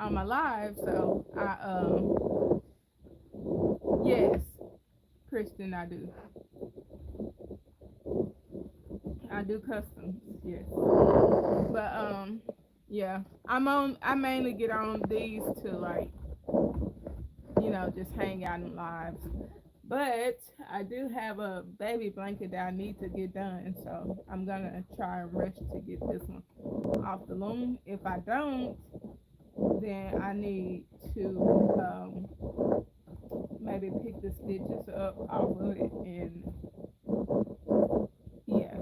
on my live. So yes, Christian, I do customs, yes. But yeah, I mainly get on these to like, just hang out in lives. But I do have a baby blanket that I need to get done, so I'm gonna try and rush to get this one off the loom. If I don't, then I need to maybe pick the stitches up off of it and yeah,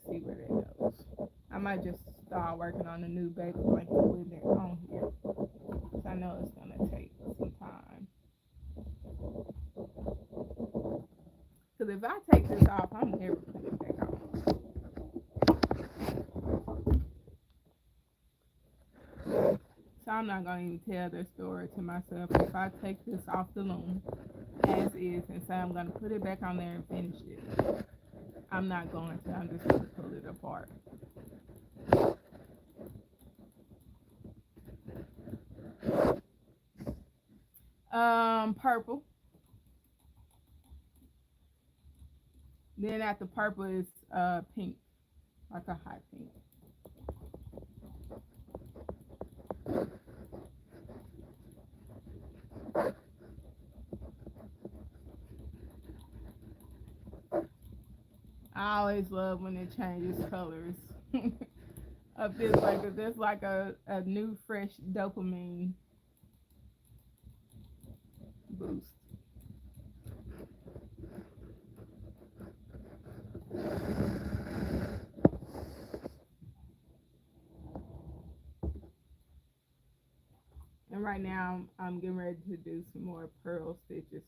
see where that goes. I might just start working on a new baby blanket with it on here. 'Cause I know it's gonna take some time. Cause if I take this off, I'm never putting it back on. So I'm not gonna even tell the story to myself. If I take this off the loom as is and say I'm gonna put it back on there and finish it, I'm not going to. I'm just gonna pull it apart. Purple. Then after purple is pink, like a hot pink. I always love when it changes colors. Of this like there's like a new fresh dopamine boost. And right now I'm getting ready to do some more pearl stitches.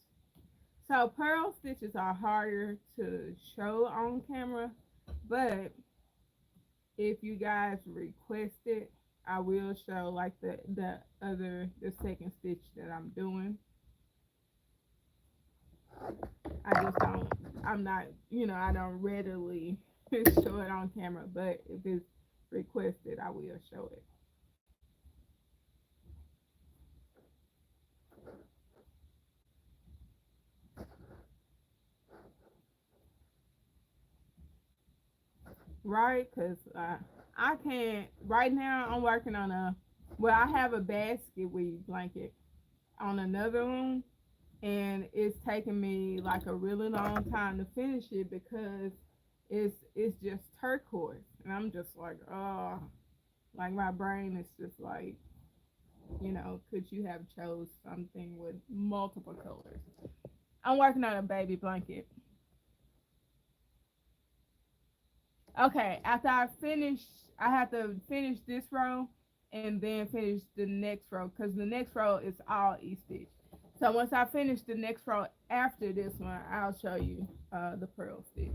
So pearl stitches are harder to show on camera, but if you guys request it, I will show like the second stitch that I'm doing. I just don't I'm not I don't readily show it on camera, but if it's requested, I will show it. Right? Because I can't. Right now, I'm working on I have a basket weave blanket on another one, and it's taking me like a really long time to finish it because it's just turquoise, and I'm just like, oh, like my brain is just like, could you have chose something with multiple colors? I'm working on a baby blanket. Okay, after I finish, I have to finish this row and then finish the next row because the next row is all E-stitch. So once I finish the next row after this one, I'll show you the pearl stitch.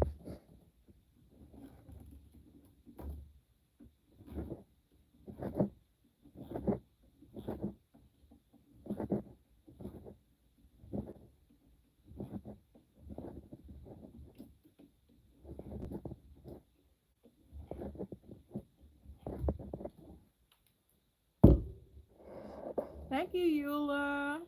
Thank you, Eula.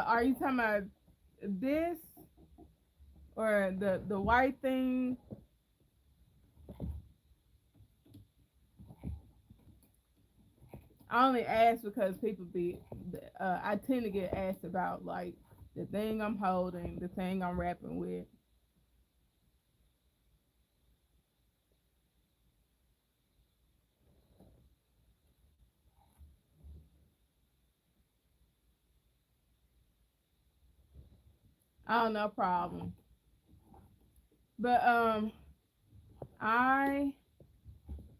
Are you talking about this or the white thing? I only ask because I tend to get asked about like the thing I'm holding, the thing I'm wrapping with. Oh, no problem. But I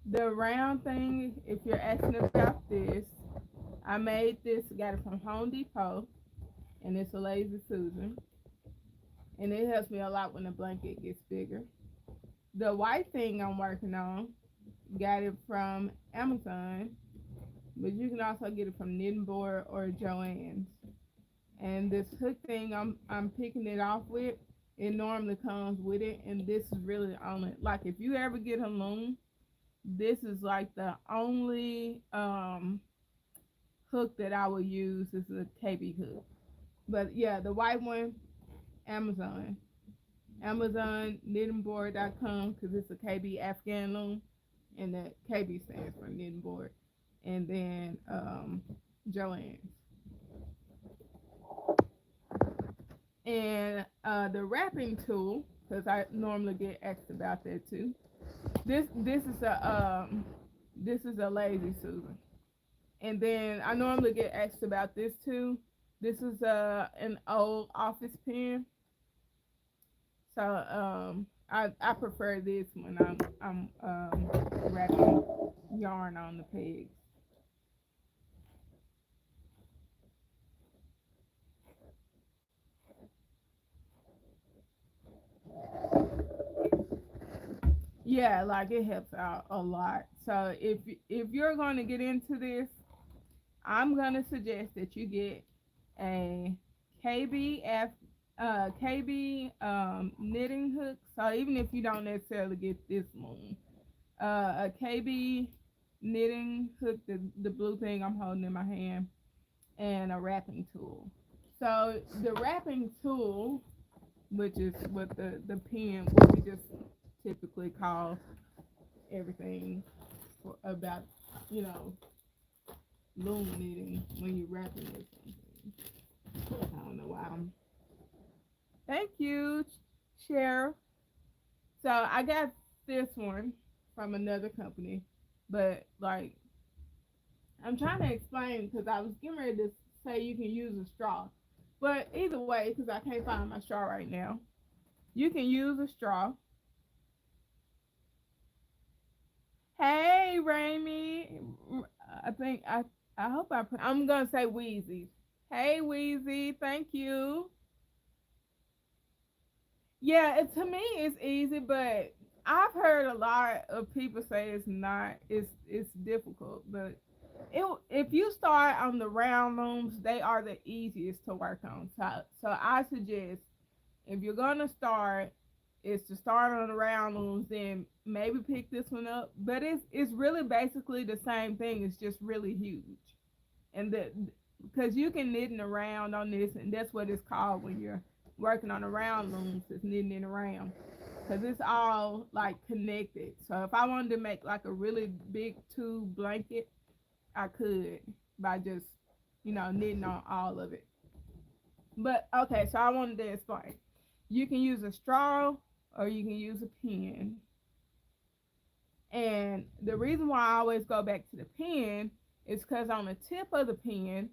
the round thing. If you're asking about this, I made this. Got it from Home Depot, and it's a Lazy Susan, and it helps me a lot when the blanket gets bigger. The white thing I'm working on, got it from Amazon, but you can also get it from Knitting Board or Joann's. And this hook thing I'm picking it off with, it normally comes with it, and this is really on it. Like if you ever get a loom, this is like the only hook that I will use is a KB hook. But yeah, the white one, Amazon. Amazon knittingboard.com because it's a KB Afghan loom, and the KB stands for knitting board. And then Joann's. And the wrapping tool, because I normally get asked about that too. This is a Lazy Susan. And then I normally get asked about this too. This is an old office pen. So I prefer this when I'm wrapping yarn on the pegs. Yeah, like it helps out a lot. So if you're going to get into this, I'm gonna suggest that you get a KBF KB knitting hook. So even if you don't necessarily get this loom, a KB knitting hook, the blue thing I'm holding in my hand, and a wrapping tool. So the wrapping tool, which is what the pen, what we just typically call everything about, you know, loom knitting when you're wrapping with something. I don't know why I'm. Thank you, Sheriff. So I got this one from another company, but like I'm trying to explain because I was getting ready to say you can use a straw, but either way, because I can't find my straw right now, you can use a straw. Hey, Ramy. I think I hope I'm gonna say Wheezy. Hey, Wheezy. Thank you. Yeah, to me it's easy, but I've heard a lot of people say it's not. It's difficult, but if you start on the round looms, they are the easiest to work on. So I suggest if you're gonna start, is to start on the round looms, then maybe pick this one up. But it's really basically the same thing. It's just really huge, and the because you can knit around on this, and that's what it's called when you're working on the round looms. It's knitting it around because it's all like connected. So if I wanted to make like a really big tube blanket, I could by just knitting on all of it. But okay, so I wanted to explain. You can use a straw or you can use a pen. And the reason why I always go back to the pen is because on the tip of the pen,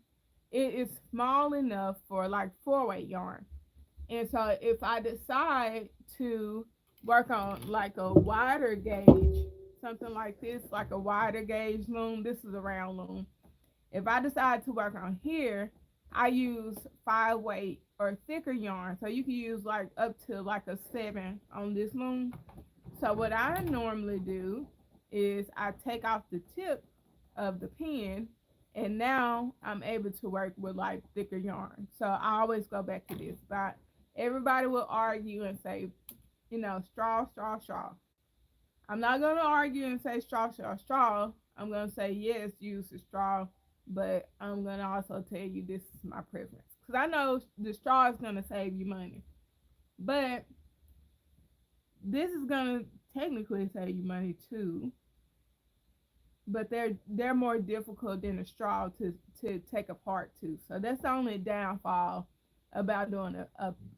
it is small enough for like 4-weight yarn. And so if I decide to work on like a wider gauge, something like this, like a wider gauge loom, this is a round loom. If I decide to work on here, I use 5-weight or thicker yarn. So you can use like up to like a 7 on this loom. So what I normally do is I take off the tip of the pen, and now I'm able to work with like thicker yarn. So I always go back to this. But everybody will argue and say, straw, straw, straw. I'm not going to argue and say straw, straw, straw. I'm going to say yes, use the straw, but I'm going to also tell you this is my preference. Because I know the straw is going to save you money. But this is going to technically save you money too. But they're more difficult than a straw to take apart too. So that's the only downfall about doing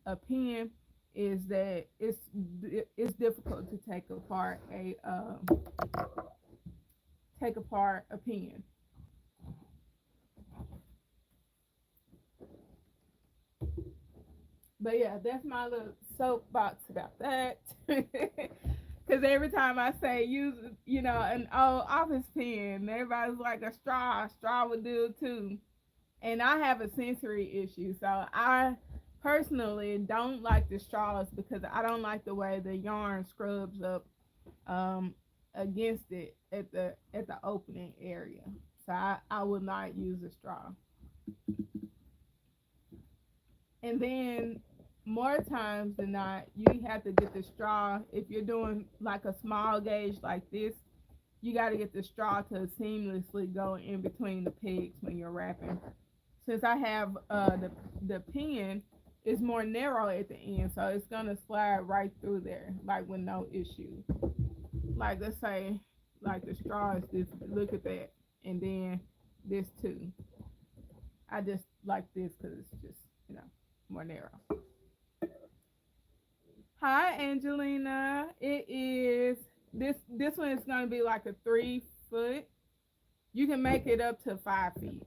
a pen is that it's difficult to take apart a pen. But yeah, that's my little soapbox about that. Because every time I say use, an old office pen, everybody's like a straw would do too. And I have a sensory issue, so I personally don't like the straws because I don't like the way the yarn scrubs up um, against it at the opening area. So I would not use a straw. And then more times than not, you have to get the straw. If you're doing like a small gauge like this, you got to get the straw to seamlessly go in between the pegs when you're wrapping. Since I have the pen is more narrow at the end, so it's gonna slide right through there, like with no issue. Like let's say, like the straw is this. Look at that, and then this too. I just like this because it's just more narrow. Hi, Angelina. It is this one is gonna be like a 3 foot. You can make it up to 5 feet.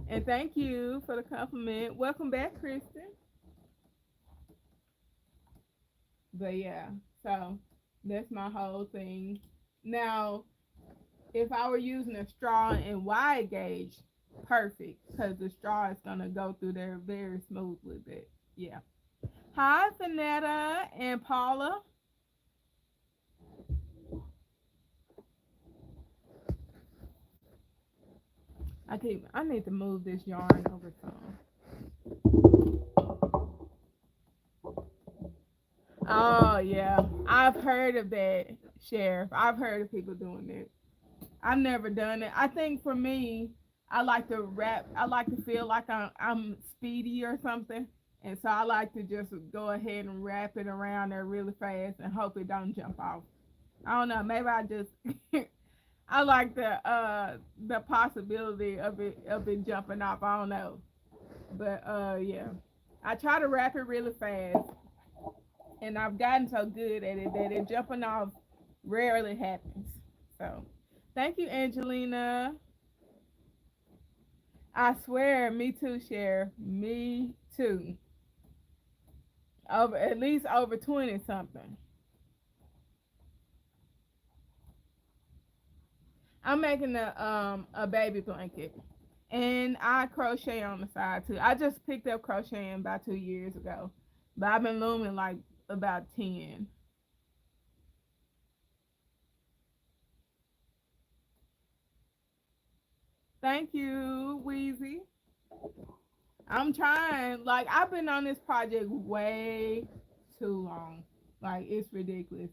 And thank you for the compliment. Welcome back, Kristen. But yeah, so that's my whole thing. Now, if I were using a straw and wide gauge, perfect, because the straw is gonna go through there very smoothly. But yeah. Hi, Finetta and Paula. I need to move this yarn over some. Oh yeah, I've heard of that, Sheriff. I've heard of people doing it. I've never done it. I think for me, I like to wrap. I like to feel like I'm speedy or something, and so I like to just go ahead and wrap it around there really fast and hope it don't jump off. I don't know. Maybe I just I like the possibility of it jumping off. I don't know, but yeah, I try to wrap it really fast, and I've gotten so good at it that it jumping off rarely happens. So, thank you, Angelina. I swear, me too, Cher. Me too. Over at least over 20 something. I'm making a baby blanket. And I crochet on the side too. I just picked up crocheting about 2 years ago. But I've been looming like about 10. Thank you, Wheezy. I'm trying. Like I've been on this project way too long. Like it's ridiculous.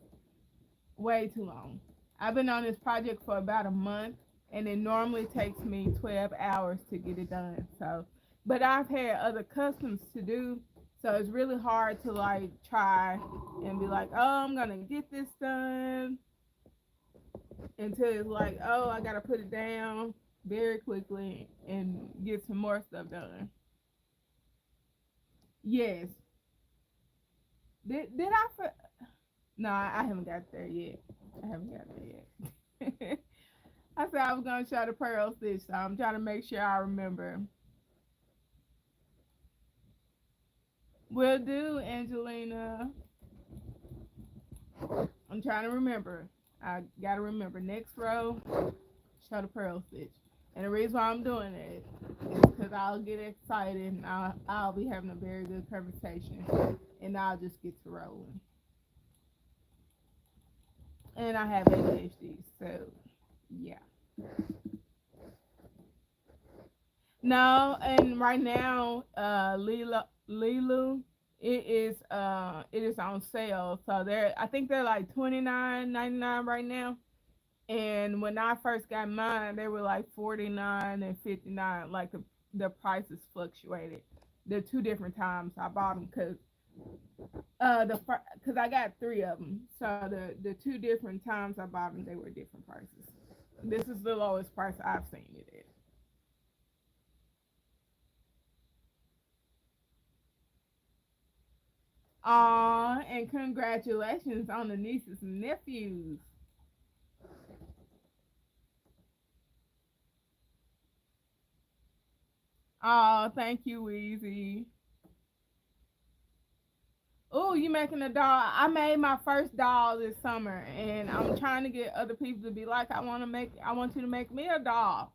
Way too long. I've been on this project for about a month, and it normally takes me 12 hours to get it done. So, but I've had other customs to do, so it's really hard to like try and be like, oh, I'm gonna get this done until it's like, oh, I gotta put it down very quickly and get some more stuff done. Yes. Did I? No, I haven't got there yet. I haven't got there yet. I said I was gonna show the pearl stitch, so I'm trying to make sure I remember. Will do, Angelina. I'm trying to remember. I gotta remember. Next row, show the pearl stitch. And the reason why I'm doing it is because I'll get excited and I'll be having a very good conversation, and I'll just get to rolling. And I have ADHD, so yeah. No, and right now, Lilu, it is on sale. So I think they're like 29.99 right now. And when I first got mine, they were like 49 and 59. Like the prices fluctuated. The two different times I bought them because I got three of them. So the two different times I bought them, they were different prices. This is the lowest price I've seen it at. Aw, and congratulations on the nieces and nephews. Aw, thank you, Weezy. making a doll. I made my first doll this summer, and I'm trying to get other people to be like, I want you to make me a doll.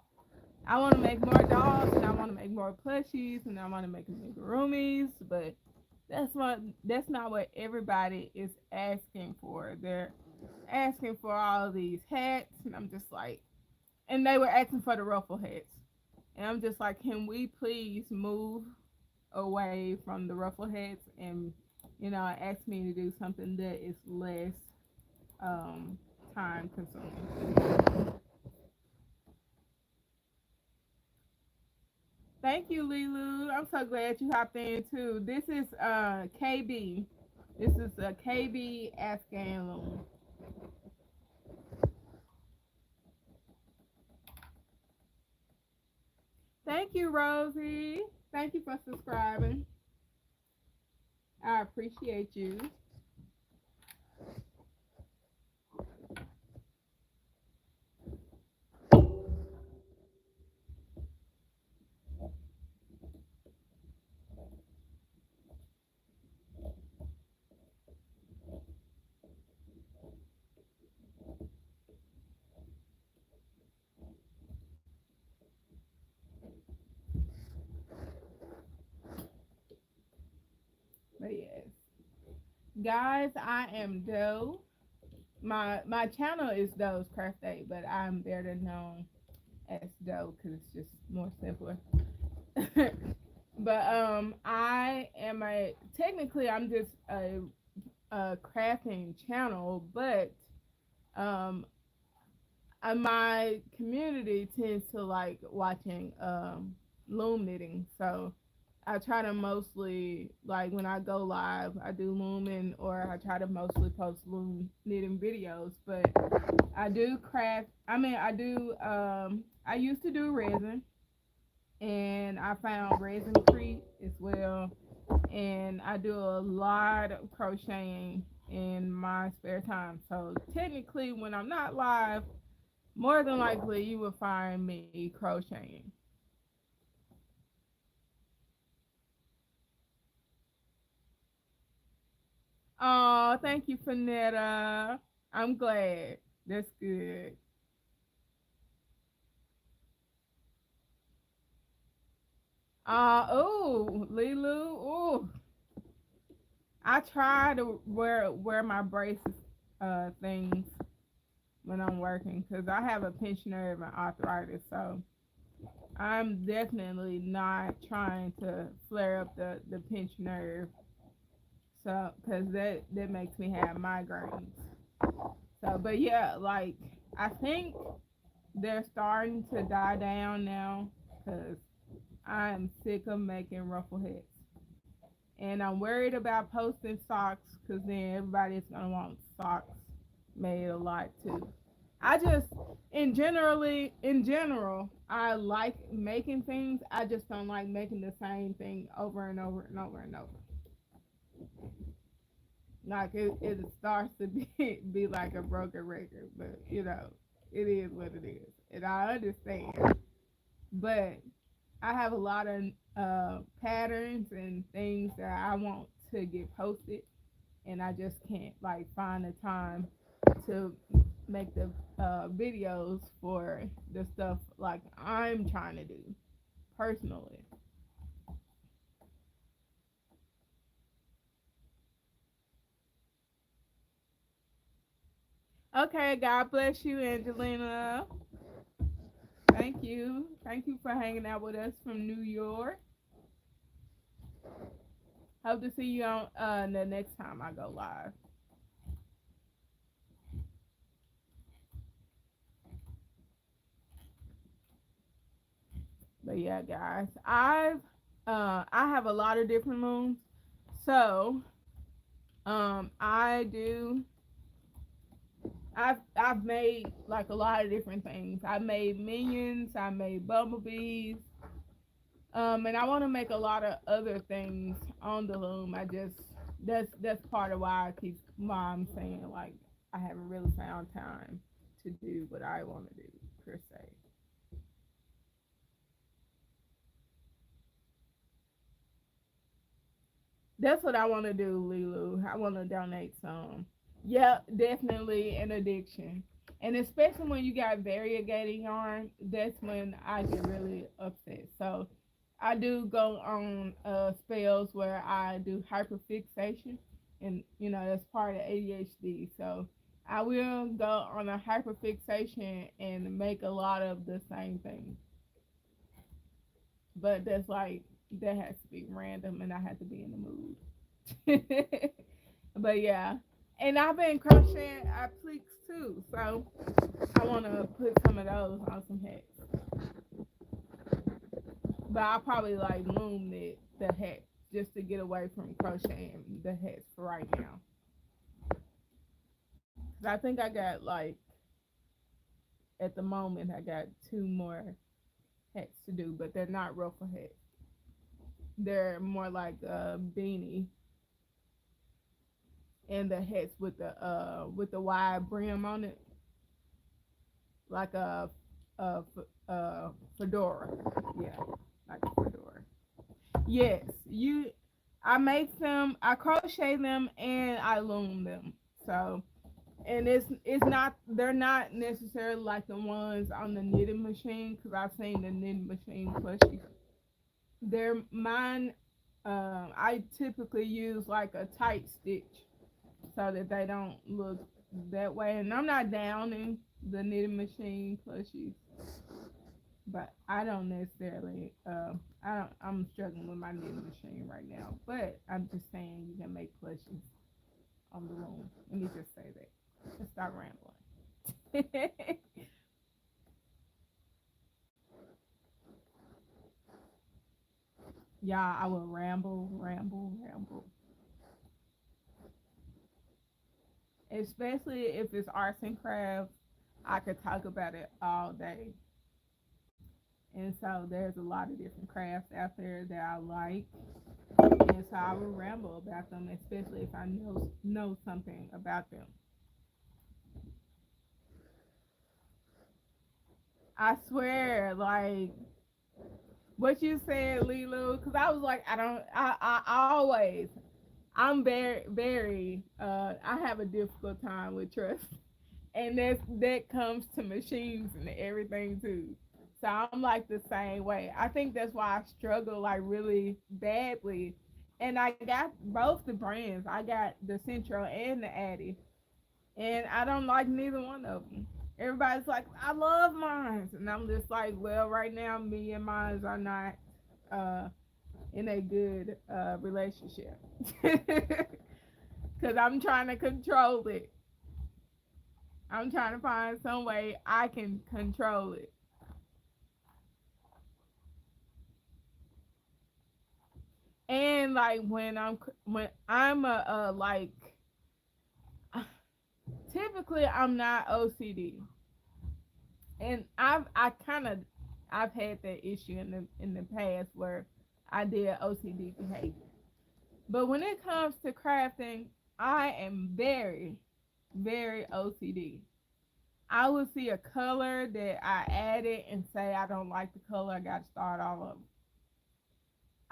I want to make more dolls, and I want to make more plushies, and I want to make amigurumis, but that's not what everybody is asking for. They're asking for all of these hats, and I'm just like, and they were asking for the ruffle hats, and I'm just like, can we please move away from the ruffle hats and ask me to do something that is less time consuming. Thank you, Lilu. I'm so glad you hopped in too. This is KB. This is a KB Afghan loom. Thank you, Rosie. Thank you for subscribing. I appreciate you. But yes, guys, I am Doe. My channel is Doe's Craft Day, but I'm better known as Doe because it's just more simpler. But I am a technically I'm just a crafting channel, but um, my community tends to like watching loom knitting, so I try to mostly like when I go live, I do looming or I try to mostly post loom knitting videos. But I do craft. I mean, I do. I used to do resin, and I found resin-crete as well. And I do a lot of crocheting in my spare time. So technically, when I'm not live, more than likely you will find me crocheting. Oh, thank you, Fanetta. I'm glad. That's good. Oh, Lilu. Oh, I try to wear my braces things when I'm working because I have a pinched nerve and arthritis, so I'm definitely not trying to flare up the pinched nerve. So, because that makes me have migraines. So, but yeah, like I think they're starting to die down now because I'm sick of making ruffle hats. And I'm worried about posting socks because then everybody's gonna want socks made a lot too. I just in general, I like making things. I just don't like making the same thing over and over and over and over. Like it starts to be like a broken record, but it is what it is, and I understand. But I have a lot of patterns and things that I want to get posted, and I just can't like find the time to make the videos for the stuff like I'm trying to do personally. Okay, God bless you, Angelina. Thank you. Thank you for hanging out with us from New York. Hope to see you on the next time I go live. But yeah, guys, I have a lot of different looms. So I do. I've made like a lot of different things. I made minions. I made bumblebees. And I want to make a lot of other things on the loom. I just that's part of why I keep mom saying like I haven't really found time to do what I want to do per se. That's what I want to do, Lilu. I want to donate some. Yeah, definitely an addiction. And especially when you got variegated yarn, that's when I get really upset. So I do go on spells where I do hyperfixation, and that's part of ADHD. So I will go on a hyperfixation and make a lot of the same thing. But that has to be random, and I have to be in the mood. But yeah, and I've been crocheting appliques too, so I want to put some of those on some hats. But I'll probably like loom knit the hat just to get away from crocheting the hats for right now. 'Cause I think I got like at the moment I got two more hats to do, but they're not ruffle hats. They're more like a beanie and the hats with the wide brim on it, like a, fedora. Yeah, like a fedora. Yes, you. I make them. I crochet them and I loom them. So, and it's not. They're not necessarily like the ones on the knitting machine because I've seen the knitting machine plushies. They're mine. I typically use like a tight stitch so that they don't look that way. And I'm not downing the knitting machine plushies, but I don't necessarily. I'm struggling with my knitting machine right now, but I'm just saying you can make plushies on the loom. Let me just say that. Let's stop rambling. Y'all, I will ramble, ramble, ramble. Especially if it's arts and crafts, I could talk about it all day. And so there's a lot of different crafts out there that I like. And so I will ramble about them, especially if I know something about them. I swear, like what you said, Lilo, because I was like, I don't, I always, I'm very, very, I have a difficult time with trust, and that comes to machines and everything too. So I'm like the same way. I think that's why I struggle like really badly. And I got both the brands. I got the Centro and the Addy, and I don't like neither one of them. Everybody's like, I love mines, and I'm just like, well, right now, me and mines are not uh, in a good relationship because I'm trying to control it. I'm trying to find some way I can control it. And like when I'm like typically I'm not OCD, and I've had that issue in the past where I did OCD behavior. But when it comes to crafting, I am very, very OCD. I will see a color that I added and say I don't like the color, I gotta start all over.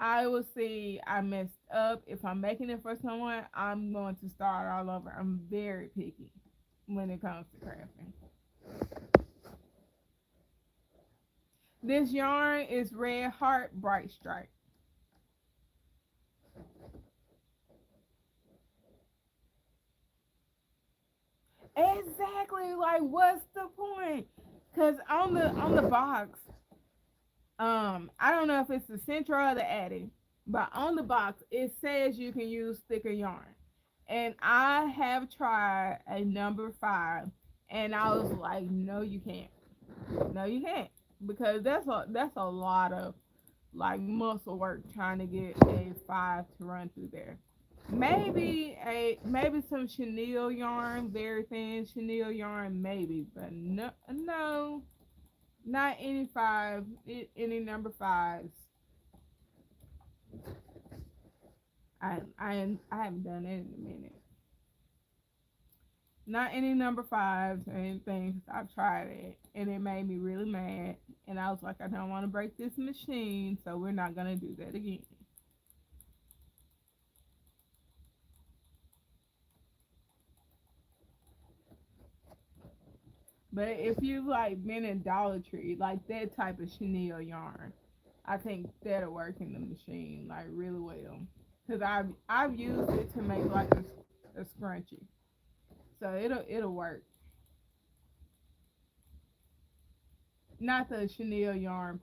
I will see I messed up. If I'm making it for someone, I'm going to start all over. I'm very picky when it comes to crafting. This yarn is Red Heart Bright Stripe. Exactly. Like, what's the point? Cause on the box, I don't know if it's the center or the addy, but on the box it says you can use thicker yarn, and I have tried a number 5, and I was like, no, you can't. No, you can't, because that's a lot of like muscle work trying to get a 5 to run through there. Maybe some chenille yarn, very thin chenille yarn, maybe, but no, no, not any five, any number 5s. I haven't done it in a minute. Not any number 5s or anything. I've tried it and it made me really mad. And I was like, I don't want to break this machine, so we're not gonna do that again. But if you've like been in Dollar Tree, like that type of chenille yarn, I think that'll work in the machine like really well. Cause I've used it to make like a scrunchie, so it'll work. Not the chenille yarn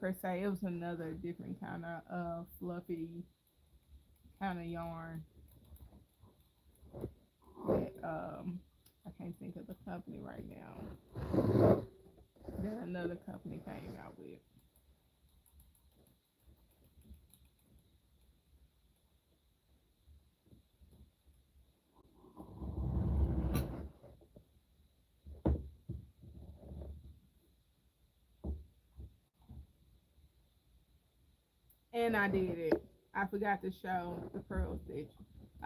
per se. It was another different kind of fluffy kind of yarn that I can't think of the company right now that another company came out with. And I did it. I forgot to show the pearl stitch.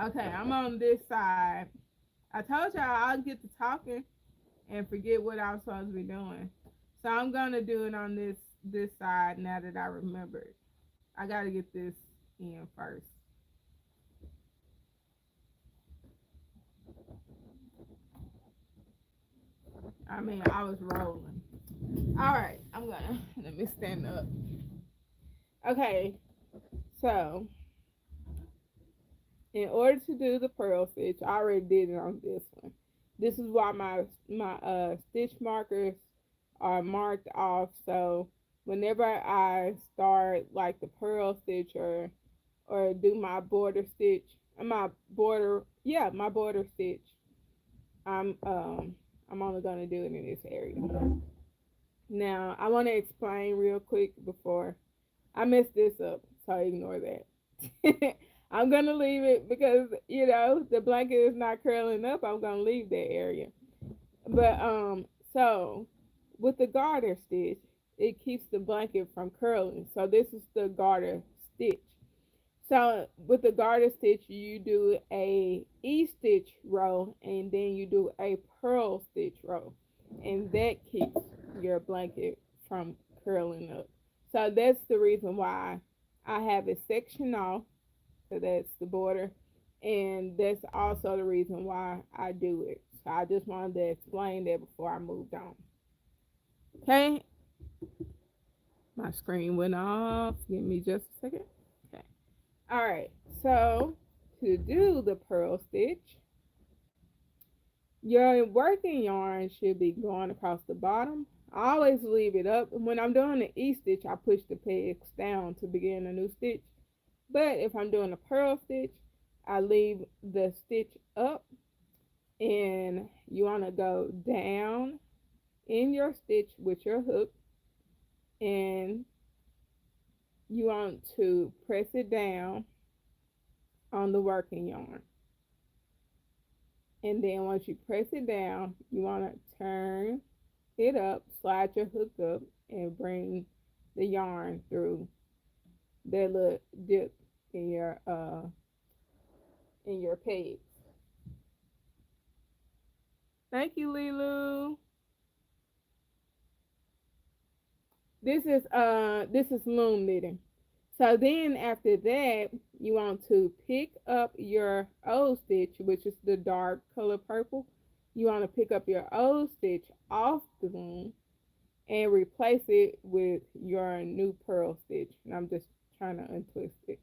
Okay, I'm on this side. I told y'all I'll get to talking and forget what I was supposed to be doing. So I'm gonna do it on this side now that I remembered. I gotta get this in first. I mean, I was rolling. All right, I'm gonna let me stand up. Okay, so in order to do the pearl stitch, I already did it on this one. This is why my stitch markers are marked off. So whenever I start like the pearl stitch or do my border stitch, my border stitch, I'm um I'm only gonna do it in this area. Now I want to explain real quick before I messed this up, so ignore that. I'm gonna leave it because the blanket is not curling up. I'm gonna leave that area. But so with the garter stitch, it keeps the blanket from curling. So this is the garter stitch. So with the garter stitch, you do a E stitch row and then you do a purl stitch row, and that keeps your blanket from curling up. So that's the reason why I have it sectioned off. So that's the border, and that's also the reason why I do it. So I just wanted to explain that before I moved on. Okay, my screen went off. Give me just a second. Okay. All right. So to do the purl stitch, your working yarn should be going across the bottom. I always leave it up. When I'm doing the E stitch, I push the pegs down to begin a new stitch. But if I'm doing a purl stitch, I leave the stitch up, and you want to go down in your stitch with your hook, and you want to press it down on the working yarn. And then once you press it down, you want to turn it up, slide your hook up, and bring the yarn through that little dip in your page. Thank you, Lilu. This is loom knitting. So then after that, you want to pick up your old stitch, which is the dark color purple. You want to pick up your old stitch off the loom and replace it with your new purl stitch. And I'm just trying to untwist it.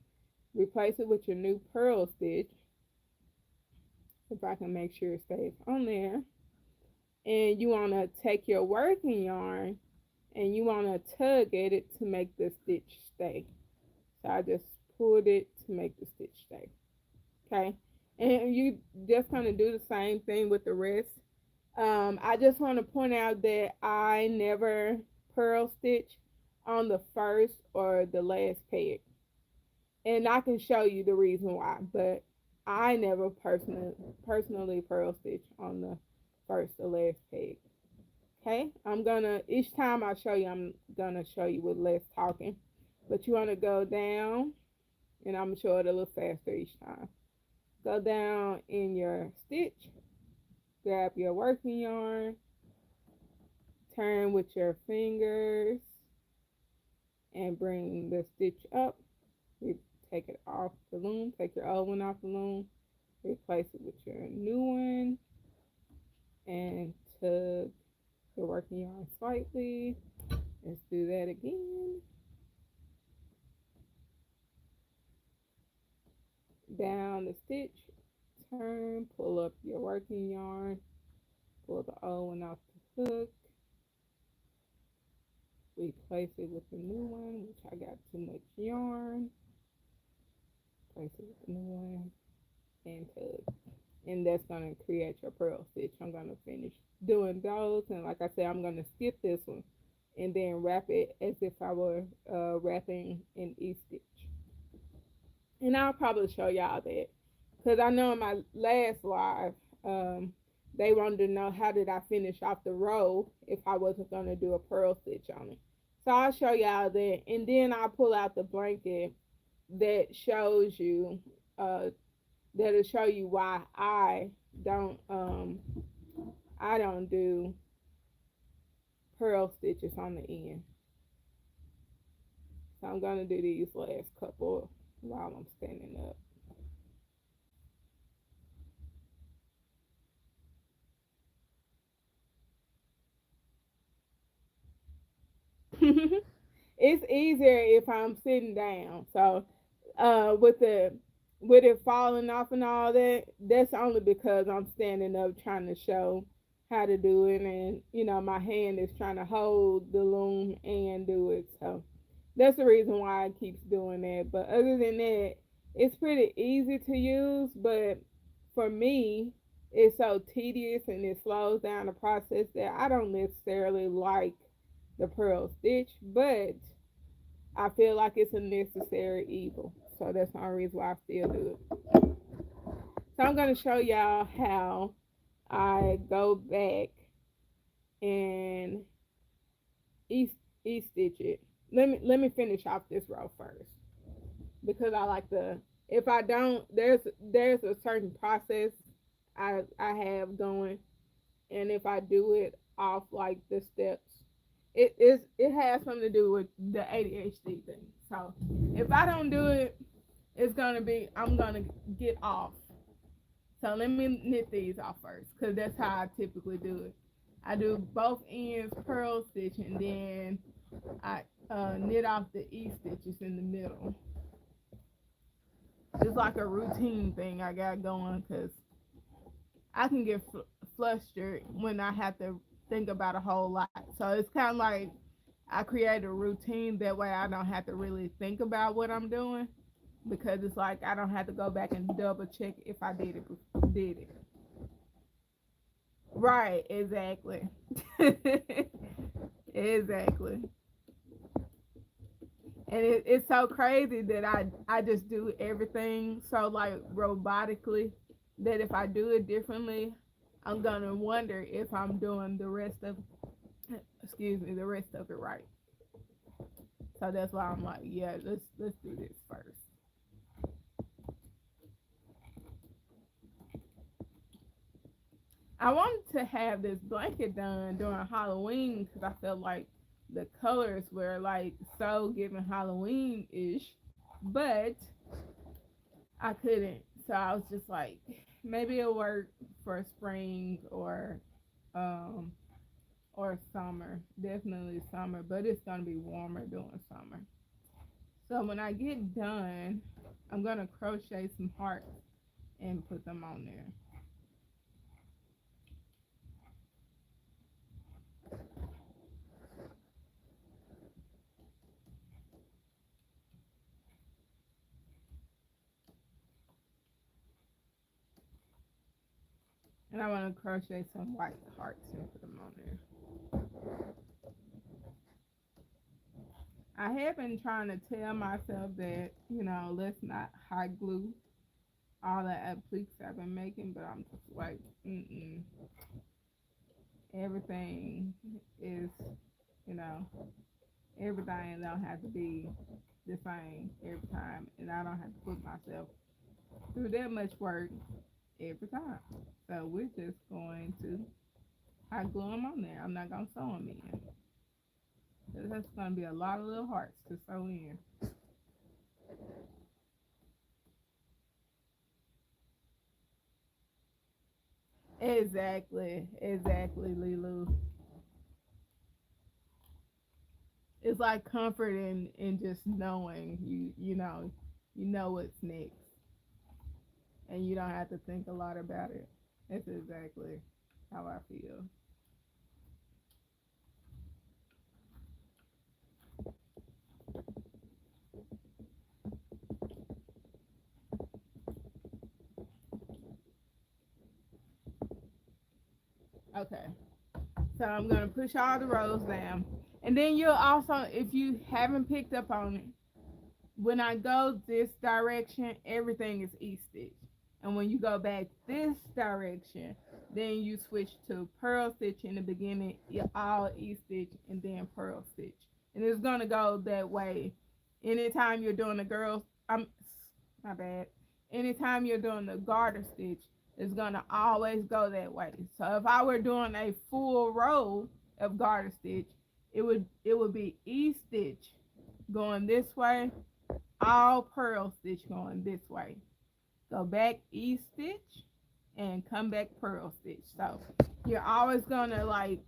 Replace it with your new purl stitch. If I can make sure it stays on there. And you want to take your working yarn and you want to tug at it to make the stitch stay. So I just pulled it to make the stitch stay. Okay. And you just kind of do the same thing with the rest. I just want to point out that I never purl stitch on the first or the last peg. And I can show you the reason why, but I never personally purl stitch on the first or last peg. Okay, each time I show you, I'm gonna show you with less talking. But you wanna go down, and I'm gonna show it a little faster each time. Go down in your stitch, grab your working yarn, turn with your fingers, and bring the stitch up. You take it off the loom, take your old one off the loom, replace it with your new one, and tug your working yarn slightly. Let's do that again. Down the stitch, turn, pull up your working yarn, pull the old one off the hook, replace it with the new one, which I got too much yarn. Place it with the new one and tug. And that's going to create your pearl stitch. I'm going to finish doing those, and like I said, I'm going to skip this one and then wrap it as if I were wrapping an E-stitch. And I'll probably show y'all that, because I know in my last live, they wanted to know how did I finish off the row if I wasn't going to do a pearl stitch on it. So I'll show y'all that, and then I'll pull out the blanket that shows you, that'll show you why don't I don't do pearl stitches on the end. So I'm gonna do these last couple while I'm standing up. It's easier if I'm sitting down. So with it falling off and all that, that's only because I'm standing up trying to show how to do it, and my hand is trying to hold the loom and do it. So that's the reason why it keeps doing that. But other than that, it's pretty easy to use. But for me, it's so tedious and it slows down the process that I don't necessarily like the pearl stitch, but I feel like it's a necessary evil. So that's the only reason why I still do it. So I'm going to show y'all how I go back and e-stitch it. Let me finish off this row first, because I like to. If I don't, there's a certain process I have going, and if I do it off like the steps, it has something to do with the ADHD thing. So if I don't do it, I'm gonna get off. So let me knit these off first, because that's how I typically do it. I do both ends pearl stitch, and then I knit off the E stitches in the middle. It's like a routine thing I got going, because I can get flustered when I have to think about a whole lot. So it's kind of like I create a routine, that way I don't have to really think about what I'm doing, because it's like I don't have to go back and double check if I did it. Right, exactly. Exactly. And it's so crazy that I just do everything so like robotically, that if I do it differently, I'm gonna wonder if I'm doing the rest of it right. So that's why I'm like, yeah, let's do this first. I wanted to have this blanket done during Halloween, because I felt like the colors were like so giving Halloween ish, but I couldn't. So I was just like, maybe it'll work for spring um or summer. Definitely summer, but it's gonna be warmer during summer. So when I get done, I'm gonna crochet some hearts and put them on there. And I want to crochet some white hearts and put them on there. I have been trying to tell myself that, let's not hot glue all the appliques I've been making, but I'm just like, everything is, you know, everything don't have to be the same every time, and I don't have to put myself through that much work every time. So we're just going to hot glue them on there. I'm not gonna sew them in. That's gonna be a lot of little hearts to sew in. Exactly, Lilu. it's like comfort in just knowing you know what's next, and you don't have to think a lot about it. That's exactly how I feel. Okay, so I'm gonna push all the rows down, and then you'll also, if you haven't picked up on it, when I go this direction, everything is east stitch. And when you go back this direction, then you switch to purl stitch in the beginning, you're all east stitch and then purl stitch. And it's gonna go that way. Anytime you're doing the girls, my bad. Anytime you're doing the garter stitch, it's gonna always go that way. So if I were doing a full row of garter stitch, it would be east stitch going this way, all purl stitch going this way. Go back east stitch and come back purl stitch. So you're always gonna like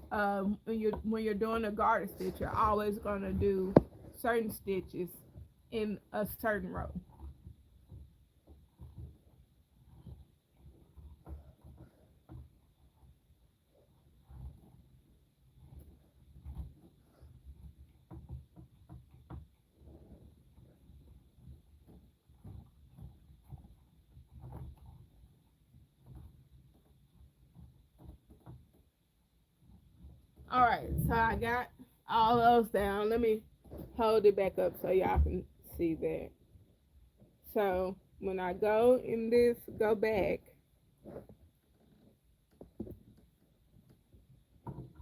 when you're doing a garter stitch, you're always gonna do certain stitches in a certain row. All right, so I got all those down. Let me hold it back up so y'all can see that. So when I go in this, go back,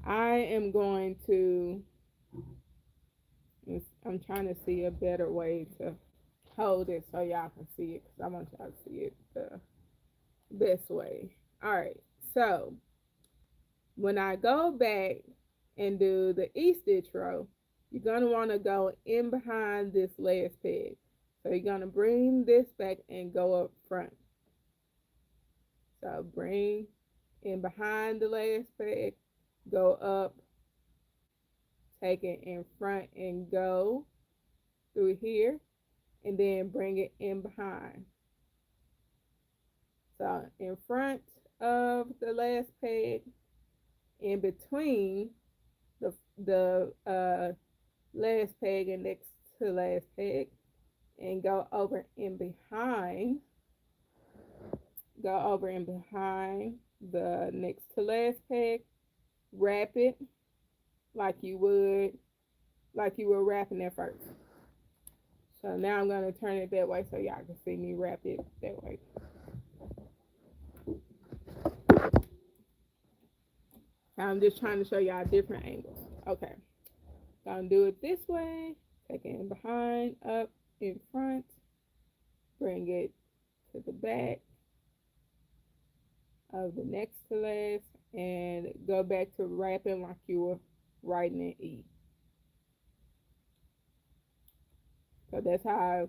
I am going to, I'm trying to see a better way to hold it so y'all can see it because I want y'all to see it the best way. All right, so when I go back and do the E-stitch row, you're going to want to go in behind this last peg. So you're going to bring this back and go up front. So bring in behind the last peg, go up, take it in front and go through here, and then bring it in behind. So in front of the last peg, in between the last peg and next to last peg, and go over in behind, the next to last peg, wrap it like you were wrapping it first. So now I'm going to turn it that way so y'all can see me wrap it that way. I'm just trying to show y'all different angles. Okay. Gonna do it this way. Take it in behind, up, in front. Bring it to the back of the next to last. And go back to wrapping like you were writing an E. So that's how I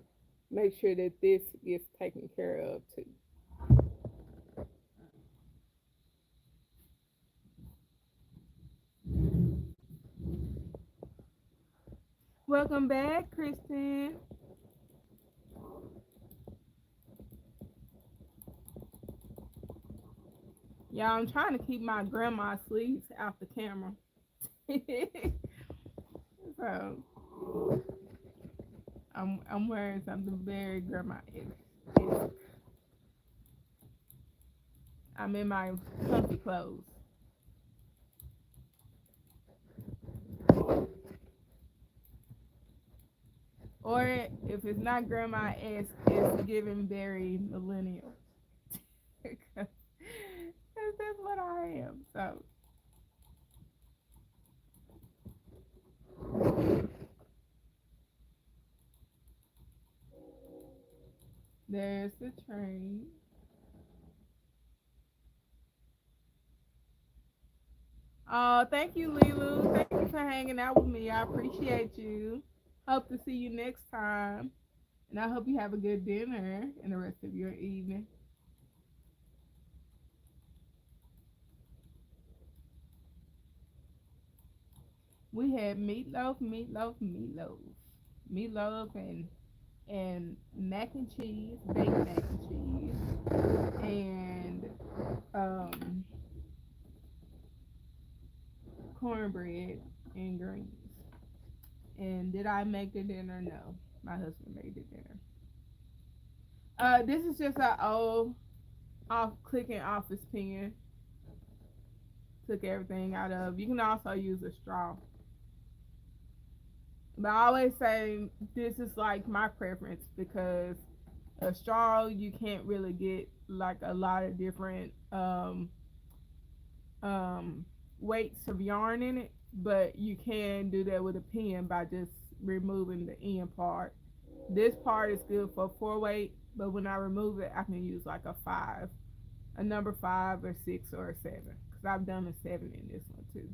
make sure that this gets taken care of too. Welcome back, Kristen. Y'all, I'm trying to keep my grandma sleeves out the camera. So I'm wearing something very grandma-esque. I'm in my comfy clothes. Or if it's not grandma-esque, it's giving very millennial. Because that's what I am. So there's the train. Oh, thank you, Lilu. Thank you for hanging out with me. I appreciate you. Hope to see you next time. And I hope you have a good dinner and the rest of your evening. We had meatloaf, and mac and cheese, baked mac and cheese, and um, cornbread and greens. And did I make the dinner? No, my husband made the dinner. This is just an old off clicking office pen. Took everything out of. You can also use a straw. But I always say this is like my preference because a straw you can't really get like a lot of different um, weights of yarn in it, but you can do that with a pen by just removing the end part. This part is good for 4 weight, but when I remove it, I can use like a 5, a number 5 or 6 or a 7, because I've done a 7 in this one too.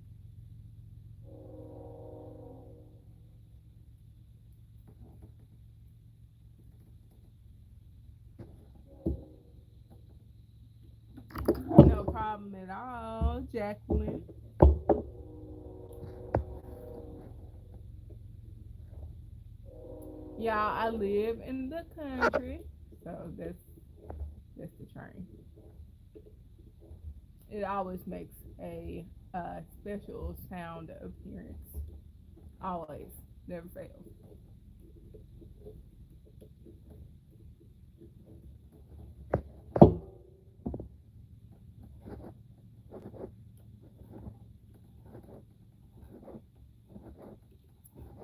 No problem at all, Jacqueline. Y'all, I live in the country, so that's the train. It always makes a special sound appearance. Always, never fails.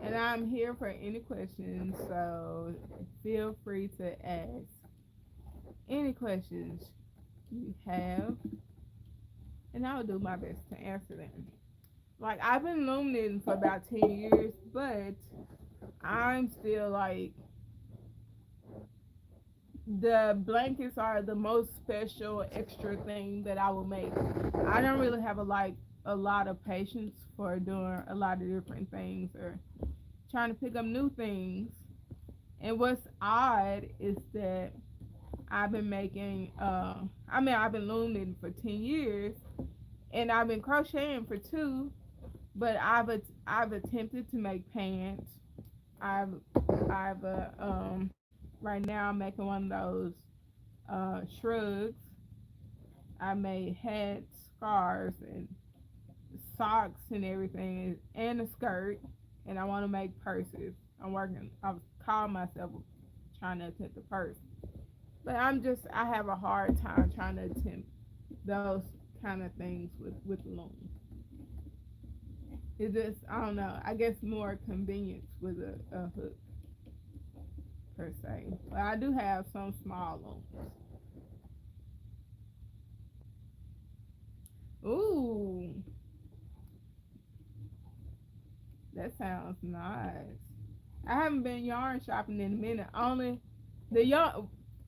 And I'm here for any questions, so feel free to ask any questions you have, and I'll do my best to answer them. Like I've been loom knitting for about 10 years, but I'm still like the blankets are the most special extra thing that I will make. I don't really have a lot of patience for doing a lot of different things or trying to pick up new things. And what's odd is that I've been making I've been loom knitting for 10 years and I've been crocheting for 2, but I've attempted to make pants. I've I've right now I'm making one of those shrugs. I made hats, scarves, and socks and everything, and a skirt. And I want to make purses. I'm working. I was calling myself trying to attempt a purse, but I have a hard time trying to attempt those kind of things with loom. It just I don't know. I guess more convenience with a hook per se. But I do have some small looms. Ooh, that sounds nice. I haven't been yarn shopping in a minute. Only the yarn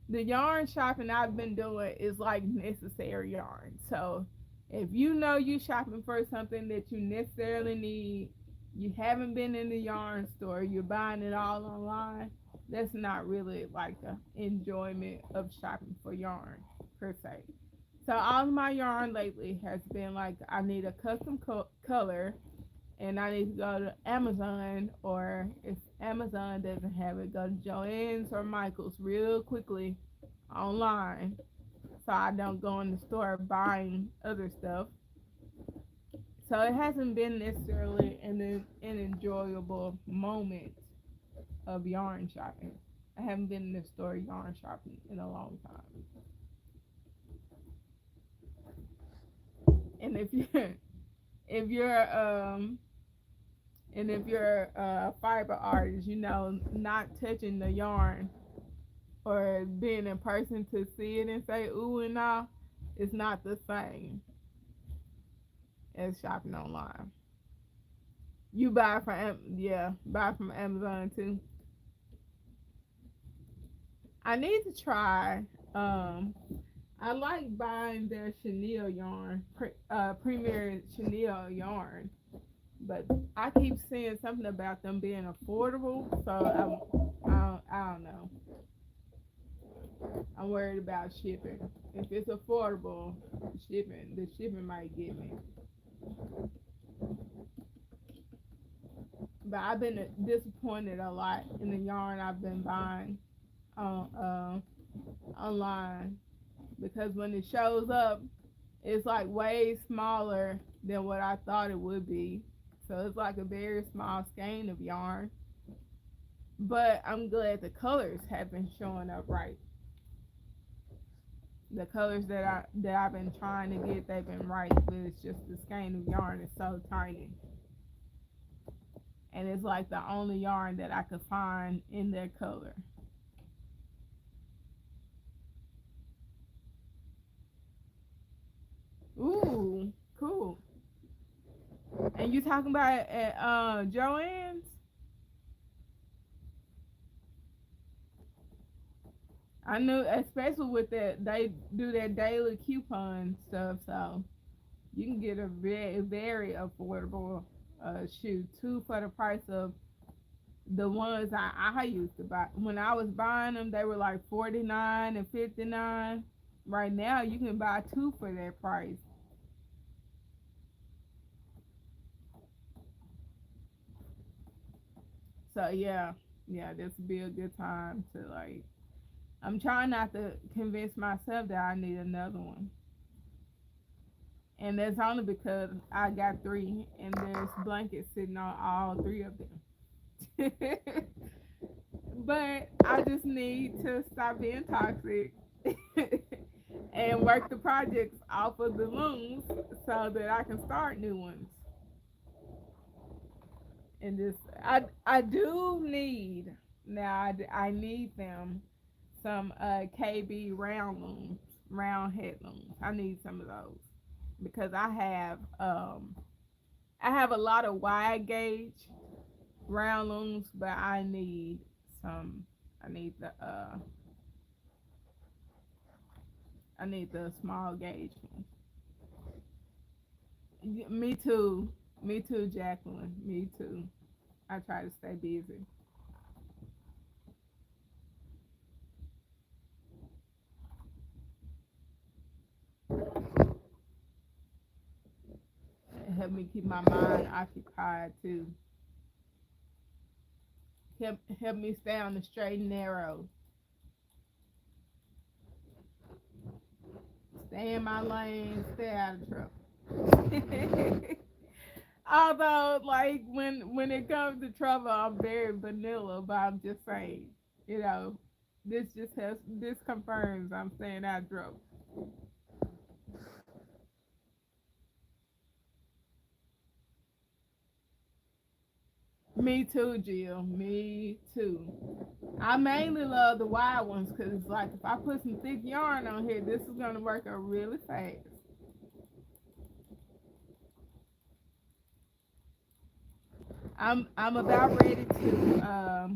the yarn shopping I've been doing is like necessary yarn. So if you know you shopping for something that you necessarily need, you haven't been in the yarn store, you're buying it all online, that's not really like the enjoyment of shopping for yarn per se. So all of my yarn lately has been like I need a custom color and I need to go to Amazon, or if Amazon doesn't have it, go to Joann's or Michael's real quickly online, so I don't go in the store buying other stuff. So it hasn't been necessarily an enjoyable moment of yarn shopping. I haven't been in the store yarn shopping in a long time. And if you're if you're a fiber artist, you know, not touching the yarn or being in person to see it and say ooh and ah, it's not the same as shopping online. You buy from buy from Amazon too. I need to try. I like buying their chenille yarn, premier chenille yarn, but I keep seeing something about them being affordable, so I don't know. I'm worried about shipping. If it's affordable, the shipping might get me. but I've been disappointed a lot in the yarn I've been buying on online, because when it shows up, it's like way smaller than what I thought it would be. So it's like a very small skein of yarn. But I'm glad the colors have been showing up right. The colors that I've been trying to get, they've been right, but it's just the skein of yarn is so tiny. And it's like the only yarn that I could find in that color. Ooh, cool. And you talking about it at Joann's? I knew, especially with that, they do that daily coupon stuff, so you can get a very, very affordable shoe too, for the price of the ones I used to buy. When I was buying them, they were like 49 and 59. Right now, you can buy two for that price. So yeah, this would be a good time to like. I'm trying not to convince myself that I need another one, and that's only because I got three, and there's blankets sitting on all three of them. But I just need to stop being toxic and work the projects off of the looms so that I can start new ones. And this, I do need, now I need them some KB round looms, round head looms. I need some of those because I have a lot of wide gauge round looms, but I need some. I need the I need the small gauge ones. Me too. Me too, Jacqueline. Me too. I try to stay busy. It help me keep my mind occupied too. Help me stay on the straight and narrow. Stay in my lane. Stay out of trouble. Although, like when it comes to trouble, I'm very vanilla. But I'm just saying, you know, this confirms I'm staying out of trouble. Me too, Jill. Me too. I mainly love the wide ones because, like, if I put some thick yarn on here, this is gonna work out really fast. I'm about ready to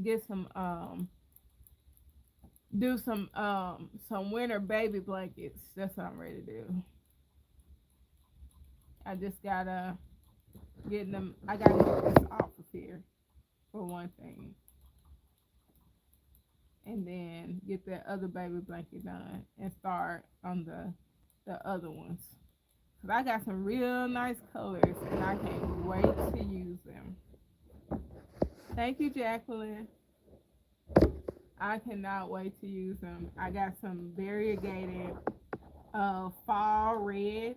get some winter baby blankets. That's what I'm ready to do. I just gotta get them. I gotta get this off of here for one thing, and then get that other baby blanket done and start on the other ones. Cause I got some real nice colors and I can't wait to use them. Thank you, Jacqueline. I cannot wait to use them. I got some variegated fall red,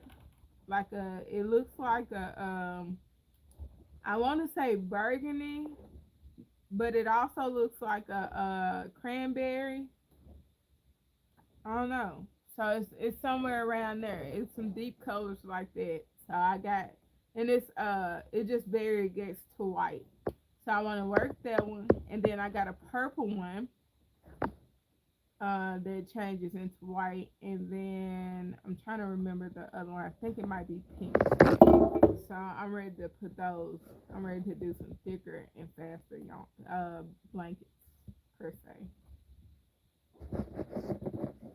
like it looks like I want to say burgundy, but it also looks like a cranberry. I don't know. So it's somewhere around there. It's some deep colors like that. So I got, and it just variegates to white. So I want to work that one, and then I got a purple one that changes into white, and then I'm trying to remember the other one. I think it might be pink. So I'm ready to put those. I'm ready to do some thicker and faster blankets per se.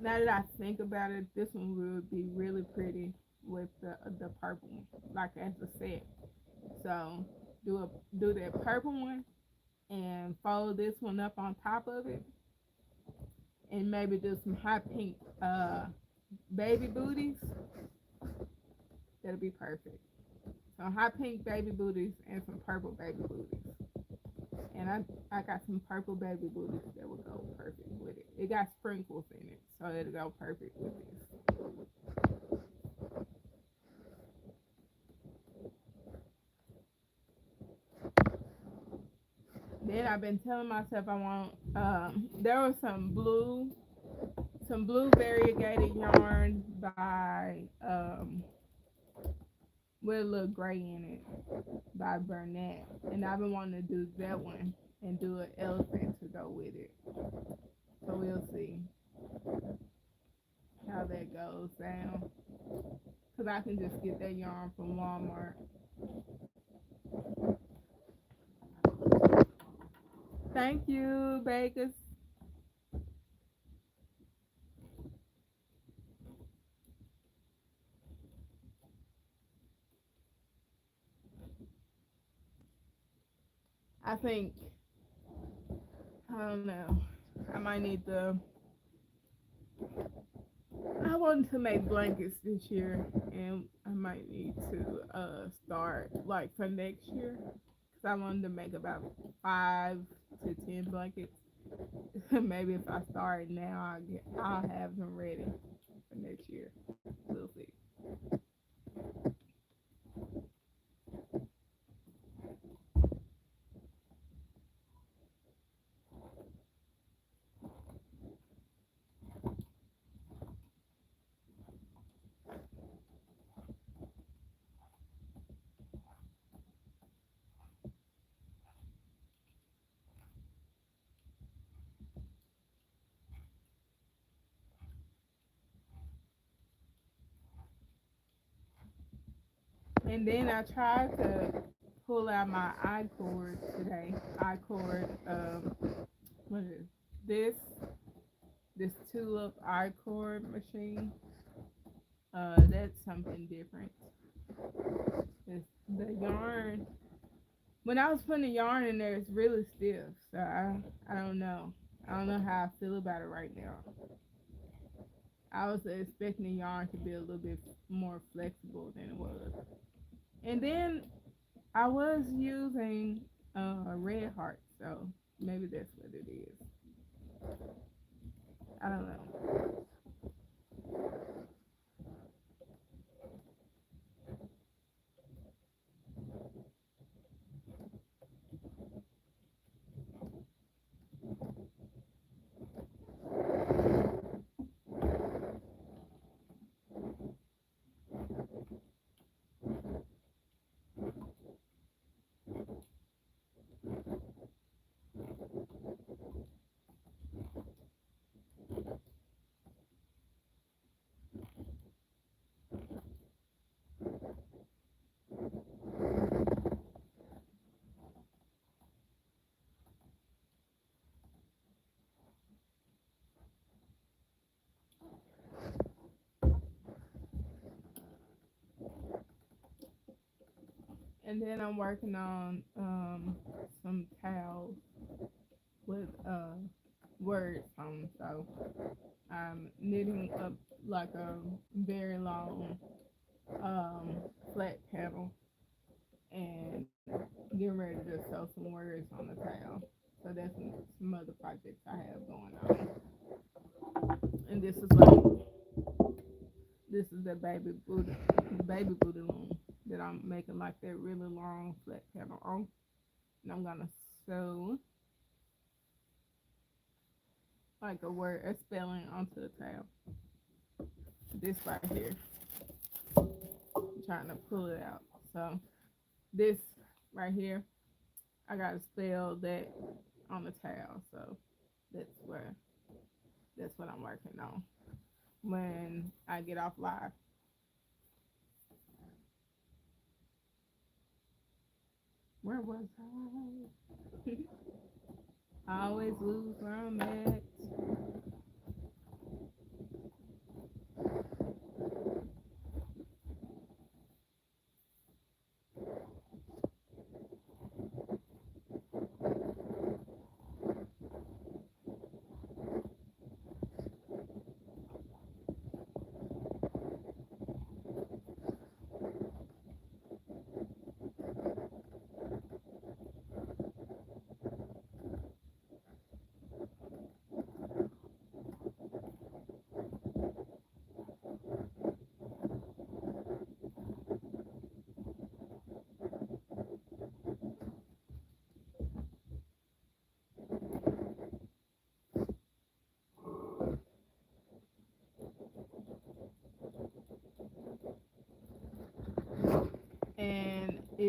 Now that I think about it, this one would be really pretty with the purple one, like as a set. So do that purple one and follow this one up on top of it, and maybe do some hot pink baby booties. That'll be perfect. some hot pink baby booties and some purple baby booties. And I got some purple baby booties that would go perfect with it. It got sprinkles in it, so it'll go perfect with this. Then I've been telling myself I want. There was some blue variegated yarn by with a little gray in it by Burnett, and I've been wanting to do that one and do an elephant to go with it. So we'll see how that goes down. Cause I can just get that yarn from Walmart. Thank you, Bakers. I think I don't know. I might need the. I wanted to make blankets this year, and I might need to start like for next year, cause I wanted to make about 5 to 10 blankets. Maybe if I start now, I'll have them ready for next year. We'll see. And then I tried to pull out my I cord today. I cord, what is this? This tulip I cord machine. That's something different. It's the yarn. When I was putting the yarn in there, it's really stiff. So I don't know. I don't know how I feel about it right now. I was expecting the yarn to be a little bit more flexible than it was. And then I was using red heart, so maybe that's what it is. I don't know. And then I'm working on some towels with words on them. So I'm knitting up like a very long flat panel and getting ready to sew some words on the towel. So that's some other projects I have going on. And this is the baby Buddha loom that I'm making like that really long flat panel on. And I'm gonna sew like a spelling onto the towel. This right here. I'm trying to pull it out. So this right here, I gotta spell that on the towel. So that's what I'm working on when I get off live. Where was I? I always lose where I'm at.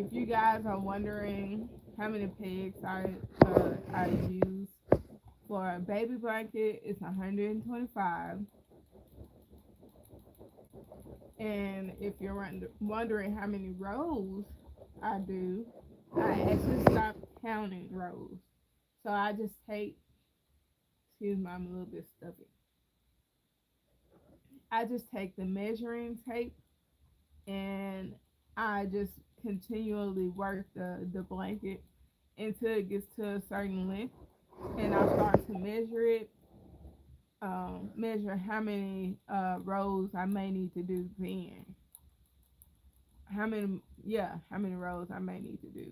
if you guys are wondering how many pegs I use for a baby blanket, it's 125. And if you're wondering how many rows I do, I actually stopped counting rows. So I just take, excuse me, I'm a little bit stuffy. I just take the measuring tape and I just continually work the blanket until it gets to a certain length. And I start to measure it, measure how many rows I may need to do then. How many rows I may need to do,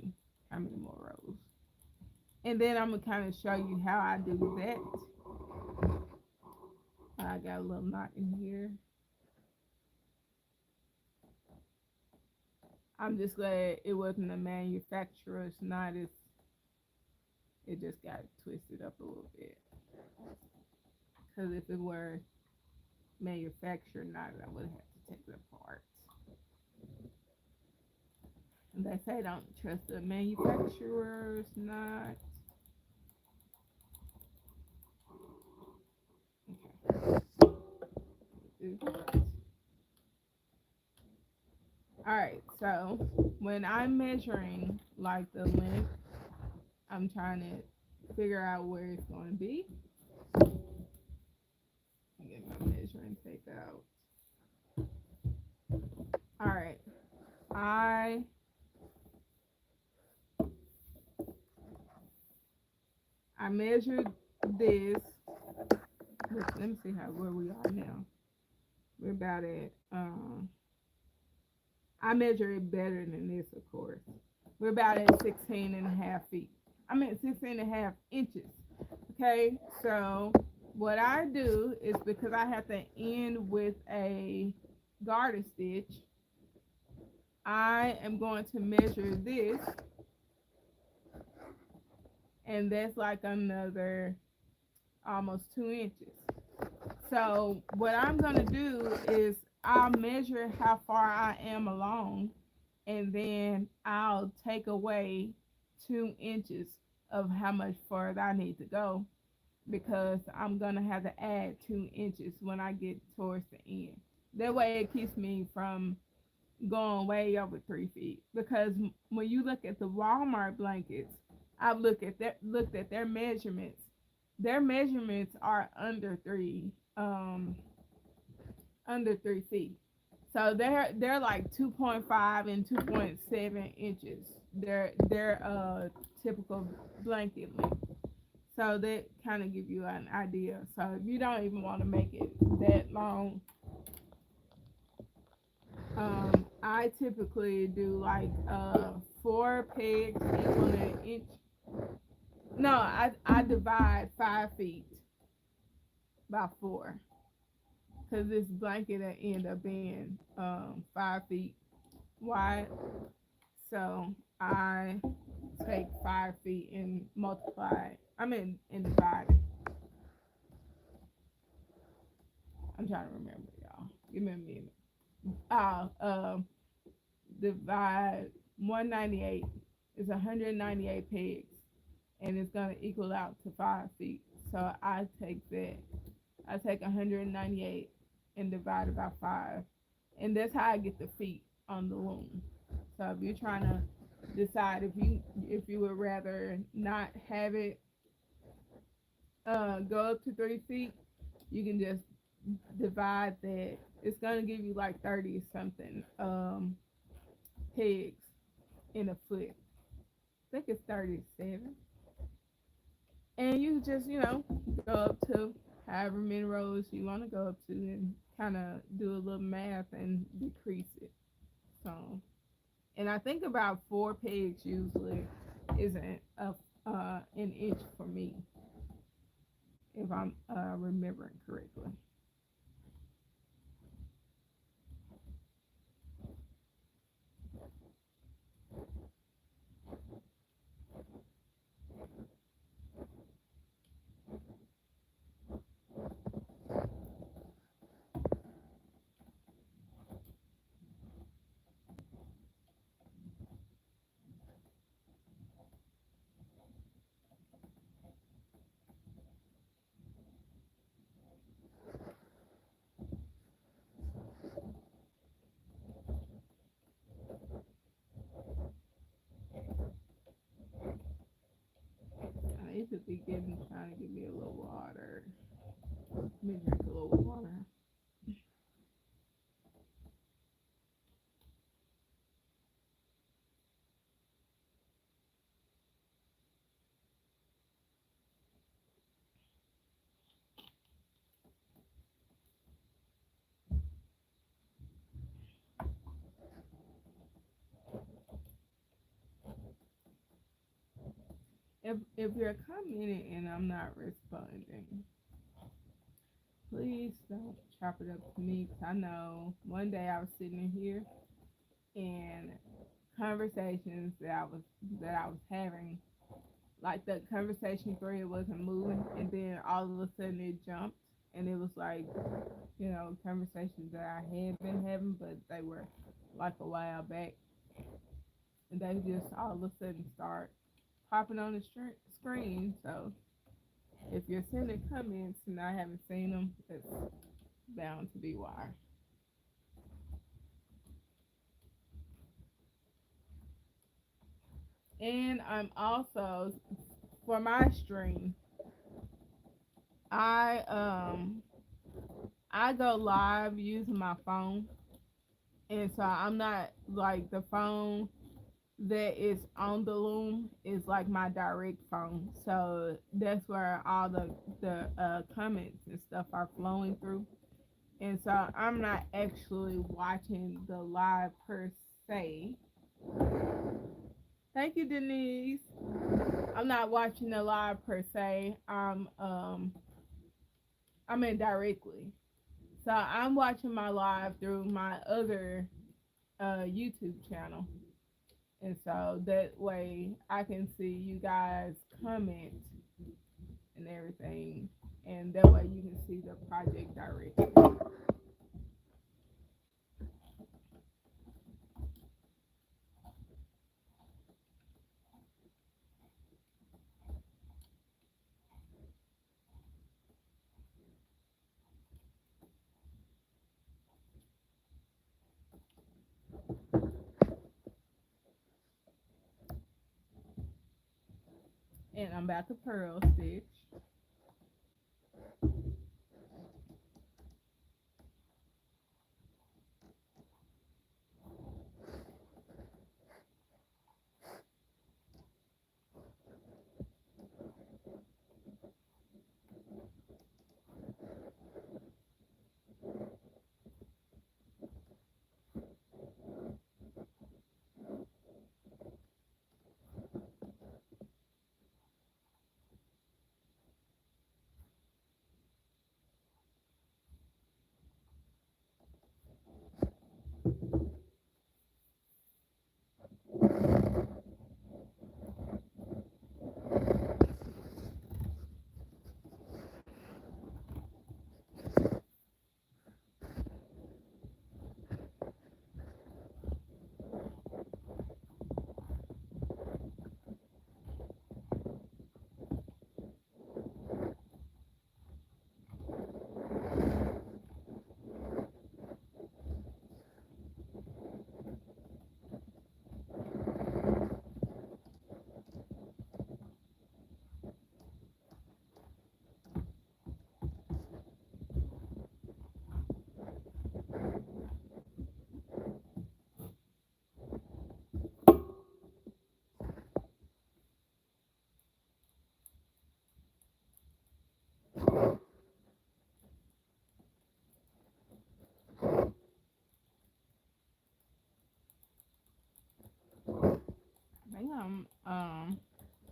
how many more rows. And then I'm gonna kind of show you how I do that. I got a little knot in here. I'm just glad it wasn't a manufacturer's knot. It just got twisted up a little bit. Because if it were manufactured knot, I would have to take it apart. And they say don't trust the manufacturer's knot. Okay. Alright, so when I'm measuring like the length, I'm trying to figure out where it's going to be. Get my measuring tape out. Alright, I measured this. Let me see where we are now. We're about at I measure it better than this, of course. We're about at 16 and a half feet. I mean 16 and a half inches. Okay, so what I do is, because I have to end with a garter stitch, I am going to measure this, and that's like another almost 2 inches. So what I'm going to do is I'll measure how far I am along, and then I'll take away 2 inches of how much further I need to go, because I'm going to have to add 2 inches when I get towards the end. That way it keeps me from going way over 3 feet. Because when you look at the Walmart blankets, I've looked at their measurements. Their measurements are under 3 feet. So they're like 2.5 and 2.7 inches. They're typical blanket length. So that kind of give you an idea. So if you don't even want to make it that long, I typically do like 4 pegs equal an inch. No, I divide 5 feet by 4, because this blanket will end up being 5 feet wide. So I take 5 feet and multiply it. And divide it. I'm trying to remember, y'all. Give me a minute. I'll divide 198 is 198 pegs, and it's gonna equal out to 5 feet. So I take 198 and divide it by 5, and that's how I get the feet on the loom. So if you're trying to decide if you would rather not have it go up to 3 feet, you can just divide that. It's gonna give you like 30 something pegs in a foot. I think it's 37. And you just, go up to however many rows you want to go up to, and kind of do a little math and decrease it. So, and I think about 4 pegs usually isn't an inch for me, if I'm remembering correctly. could be trying to give me a little water. Let me drink a little water. If you're commenting and I'm not responding, please don't chop it up to me. 'Cause I know one day I was sitting in here and conversations that I was having, like the conversation thread wasn't moving, and then all of a sudden it jumped, and it was like, conversations that I had been having, but they were like a while back, and they just all of a sudden start popping on the screen. So if you're sending comments and I haven't seen them, it's bound to be why. And I'm also, for my stream, I I go live using my phone, and so I'm not like the phone that is on the loom is like my direct phone. So that's where all the comments and stuff are flowing through. And so I'm not actually watching the live per se. Thank you, Denise. I'm not watching the live per se. I'm indirectly. So I'm watching my live through my other YouTube channel. And so that way I can see you guys comment and everything. And that way you can see the project directly. And I'm about to purl stitch. I think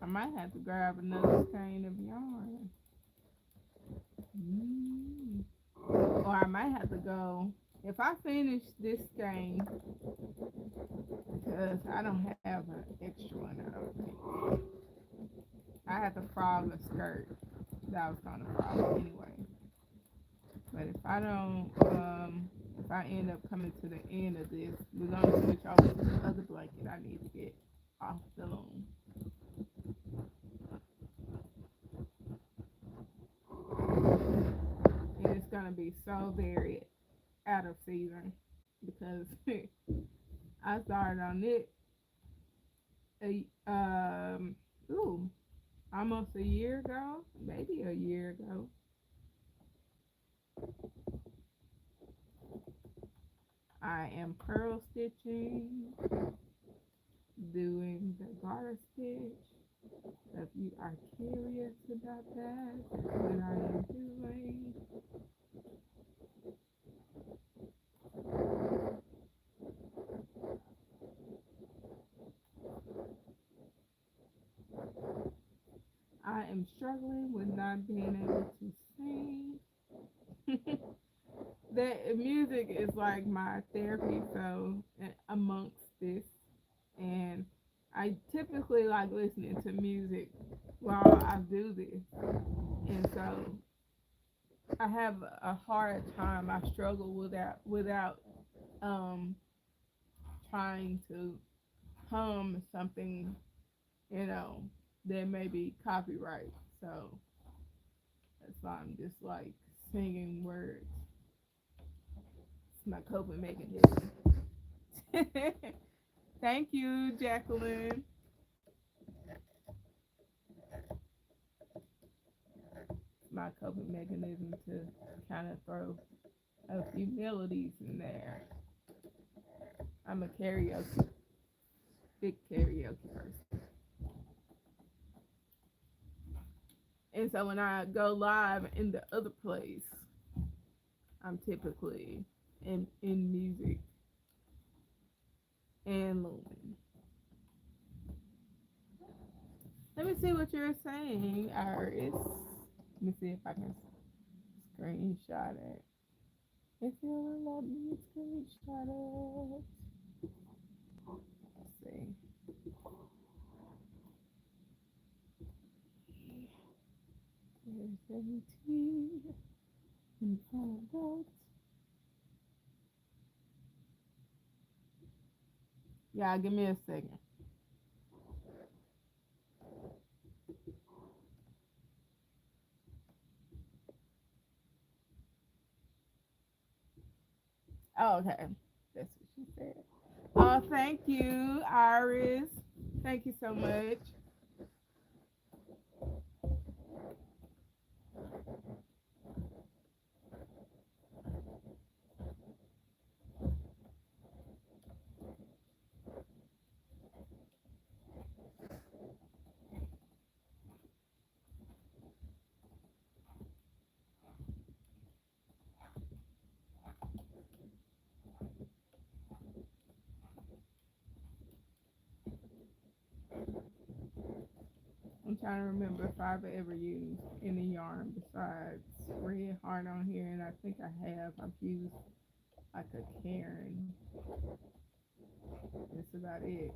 I might have to grab another skein of yarn. Or I might have to go, if I finish this skein, because I don't have an extra one, I don't think. I have to frog a skirt that I was going to frog anyway. But if I don't, if I end up coming to the end of this, we're going to switch over to the other blanket I need to get off the loom. And it's going to be so very out of season because I started on it. Ooh, almost a year ago, maybe a year ago. I am purl stitching, doing the garter stitch. So if you are curious about that, that's what I am doing. I am struggling with not being able to sing. That music is like my therapy, so amongst this, and I typically like listening to music while I do this, and so I have a hard time. I struggle without um trying to hum something, you know, that may be copyright. So that's why I'm just like singing words. It's my coping mechanism. Thank you, Jacqueline. My coping mechanism to kind of throw a few melodies in there. I'm a big karaoke person. And so when I go live in the other place, I'm typically in music and looming. Let me see what you're saying, Iris. Let me see if I can screenshot it. If you will let me screenshot it. Let's see. There's 17 and 5 Yeah, give me a second. Oh, okay. That's what she said. Oh, thank you, Iris. Thank you so much. I'm trying to remember if I've ever used any yarn besides red heart on here, and I think I have. I've used like a Karen. That's about it.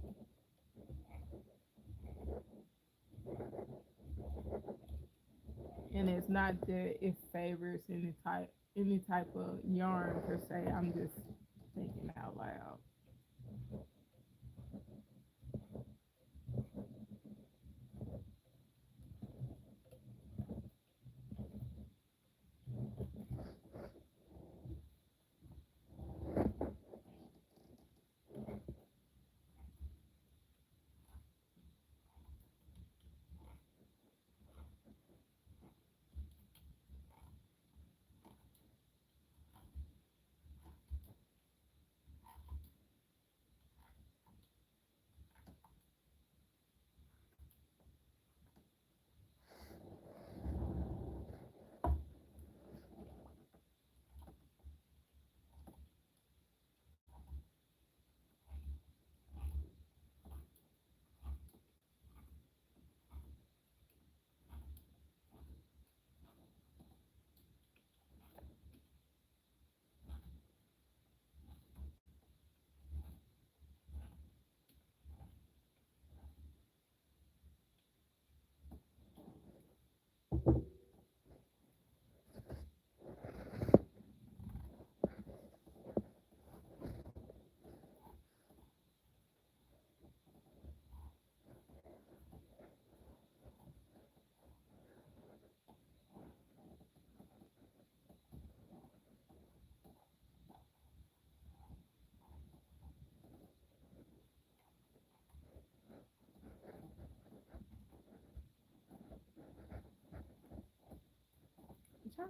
And it's not that it favors any type of yarn per se. I'm just thinking out loud.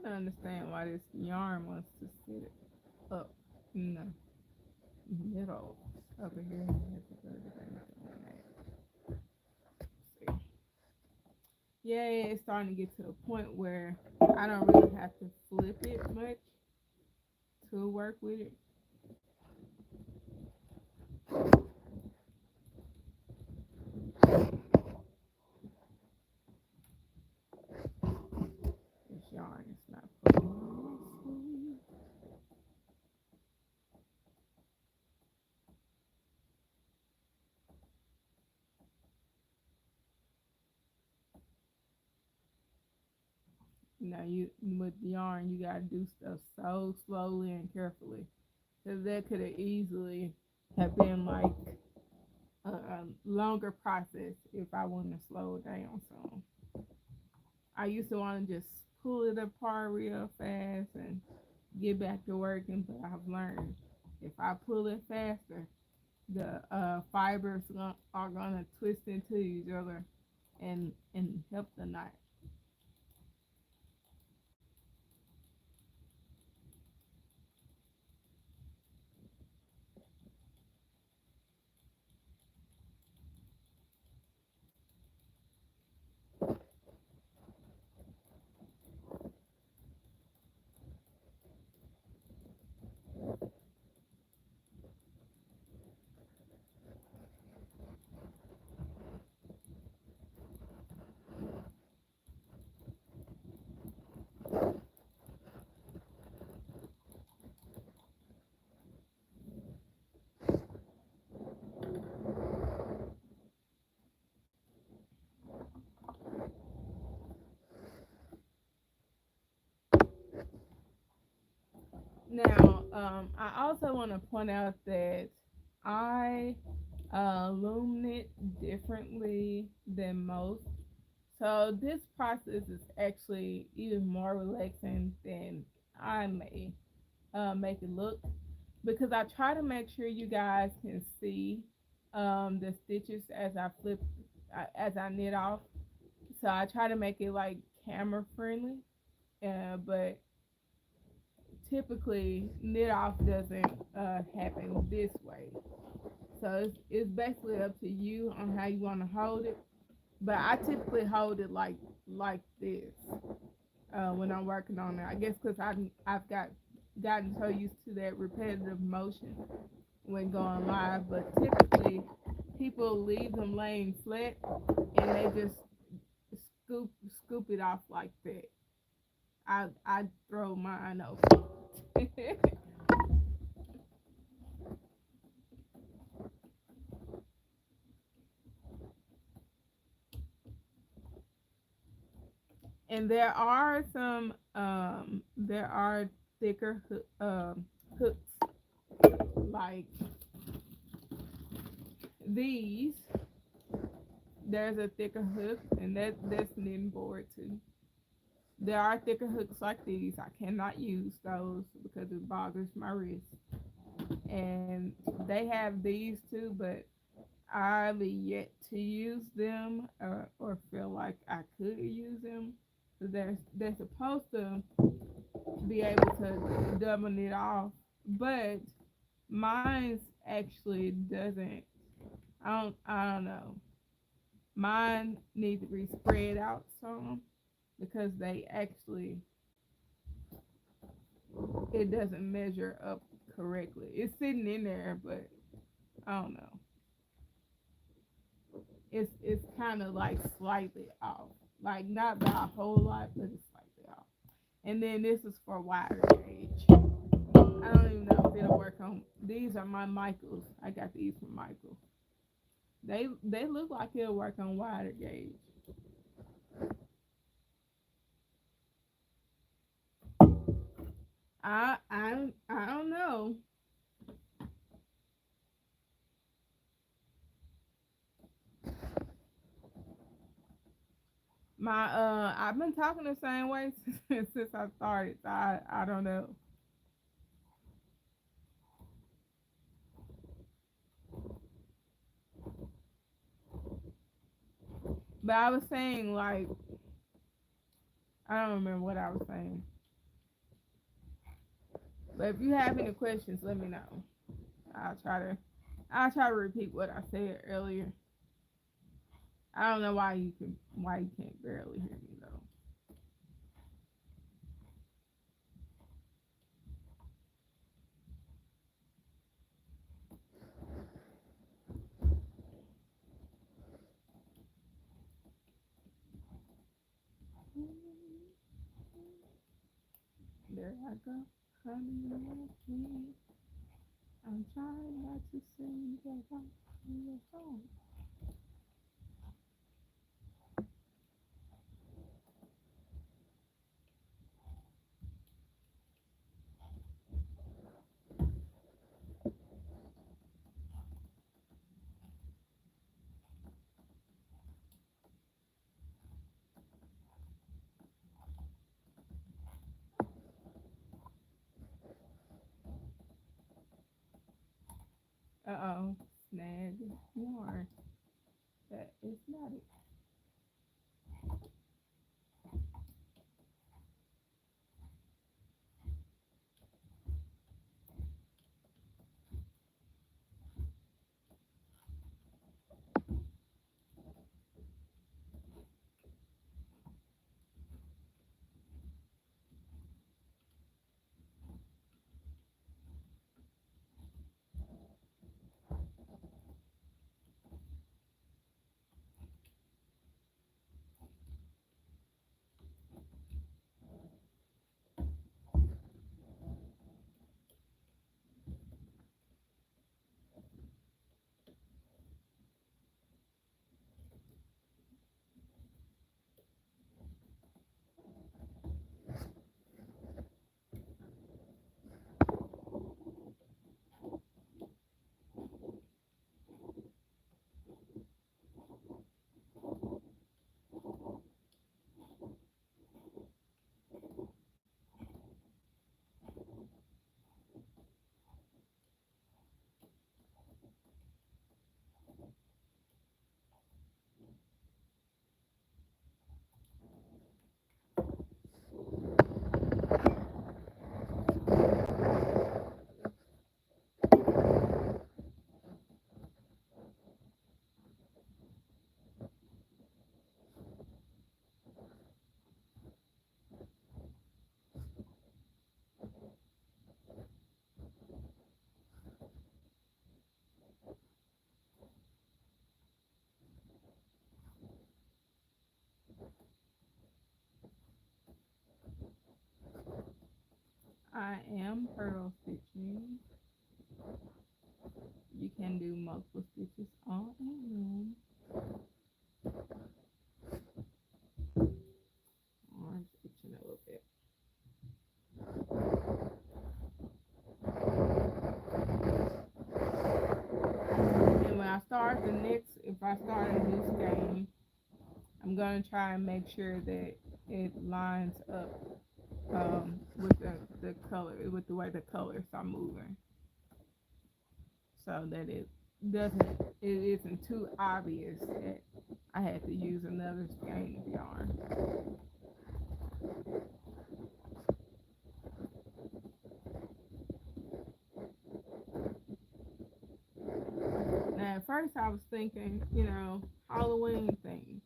trying to understand why this yarn wants to sit up in the middle over here. Yeah, it's starting to get to the point where I don't really have to flip it much to work with it. This yarn is not pulling. You know, you with yarn, you gotta do stuff so slowly and carefully, because that could have easily have been like a longer process if I wanted to slow it down. So I used to want to just pull it apart real fast and get back to working, but I've learned if I pull it faster, the fibers are gonna twist into each other and help the knot. Now, I also want to point out that I loom knit differently than most. So this process is actually even more relaxing than I may make it look, because I try to make sure you guys can see the stitches as I flip, as I knit off. So I try to make it like camera friendly, but typically knit off doesn't happen this way. So it's basically up to you on how you want to hold it. But I typically hold it like this when I'm working on it. I guess because I've gotten so used to that repetitive motion when going live. But typically people leave them laying flat and they just scoop it off like that. I throw mine open. And there are thicker hooks like these. There's a thicker hook, and that's knitting board too. There are thicker hooks like these. I cannot use those because it bothers my wrist. And they have these too, but I've yet to use them or feel like I could use them. They're supposed to be able to double knit off, but mine's actually doesn't. I don't know. Mine needs to be spread out some because they actually it doesn't measure up correctly. It's sitting in there, but I don't know. It's kind of like slightly off, like not by a whole lot, but it's slightly off. And then this is for wider gauge. I don't even know if it'll work on. These are my Michaels. I got these from Michael. They look like it'll work on wider gauge. I don't know. My I've been talking the same way since I started. So I don't know. But I was saying like I don't remember what I was saying. But if you have any questions, let me know. I'll try to repeat what I said earlier. I don't know why you can't barely hear me though. There I go. Honey, like me. I'm trying not to sing that I'm in the song. Uh-oh. Snag yarn. That is not it. I am purl stitching. You can do multiple stitches all in loom. I'm stitching a little bit. And when I start if I start a new skein, I'm gonna try and make sure that it lines up with the color, with the way the colors are moving, so that it isn't too obvious that I had to use another skein of yarn. Now at first I was thinking, Halloween thing,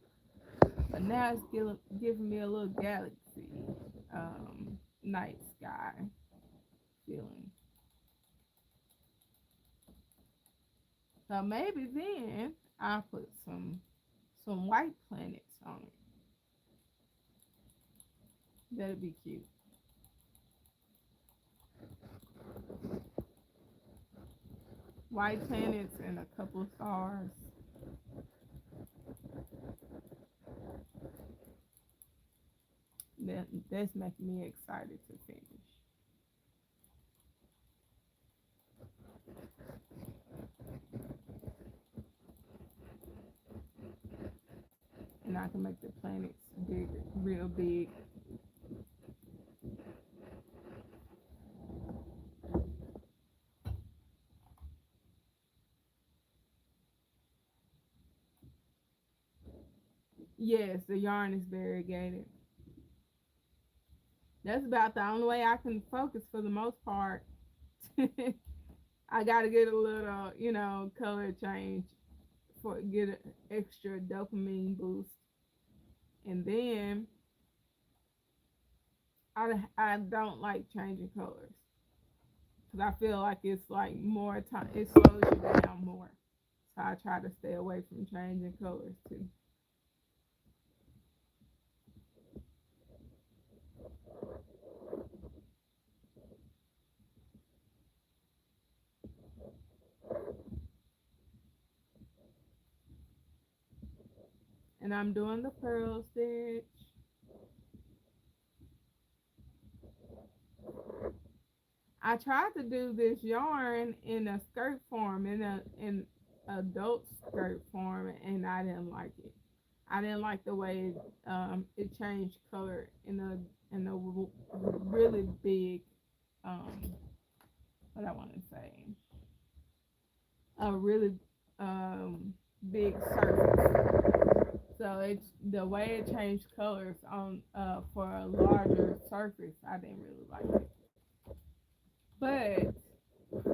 but now it's giving me a little galaxy, night sky feeling. So maybe then I'll put some white planets on it. That'd be cute. White planets and a couple of stars. That's making me excited to finish. And I can make the planets bigger, real big. Yes, the yarn is variegated. That's about the only way I can focus for the most part. I gotta get a little, color change for get an extra dopamine boost, and then I don't like changing colors because I feel like it's like more time. It slows you down more. So I try to stay away from changing colors too. And I'm doing the pearl stitch. I tried to do this yarn in a skirt form, in adult skirt form, and I didn't like it. I didn't like the way it changed color in a really big what I want to say, a really big surface. So it's the way it changed colors on for a larger surface. I didn't really like it, but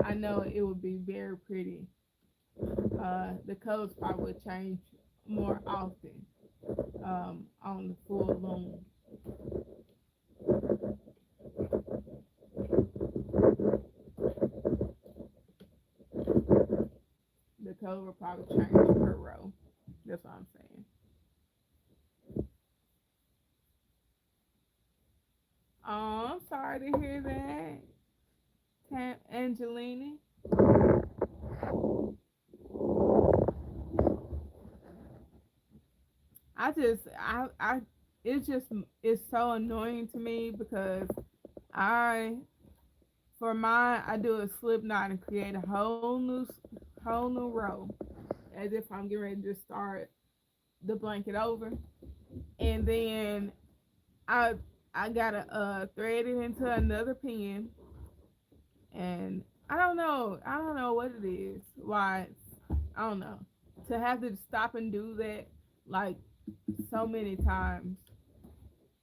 I know it would be very pretty. The colors probably would change more often on the full loom. The color would probably change per row. That's what I'm saying. Oh, I'm sorry to hear that, Angelina. I it's just it's so annoying to me because I for mine I do a slip knot and create a whole new row as if I'm getting ready to start the blanket over, and then I I gotta thread it into another pin, and I don't know what it is, why I don't know, to have to stop and do that like so many times,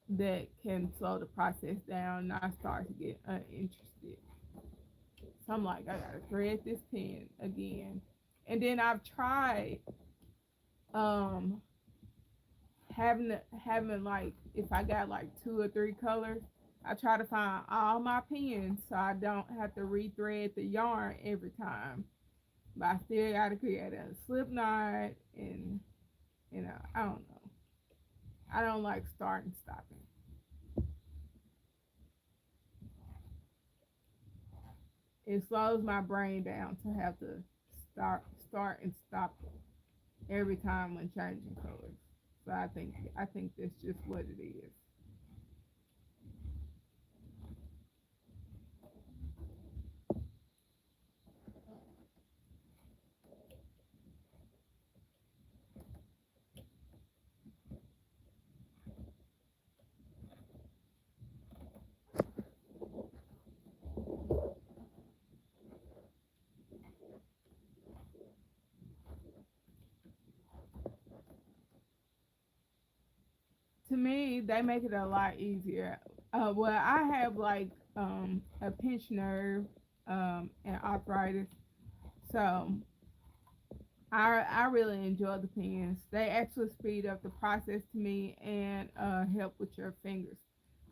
that can slow the process down, and I start to get uninterested. So I'm like, I gotta thread this pin again. And then I've tried um having like, if I got like two or three colors, I try to find all my pins so I don't have to rethread the yarn every time. But I still gotta create a slip knot, and I don't know. I don't like starting stopping. It slows my brain down to have to start and stop every time when changing colors. So I think that's just what it is. To me, they make it a lot easier. Well, I have like a pinched nerve and arthritis, so I really enjoy the pens. They actually speed up the process to me and help with your fingers.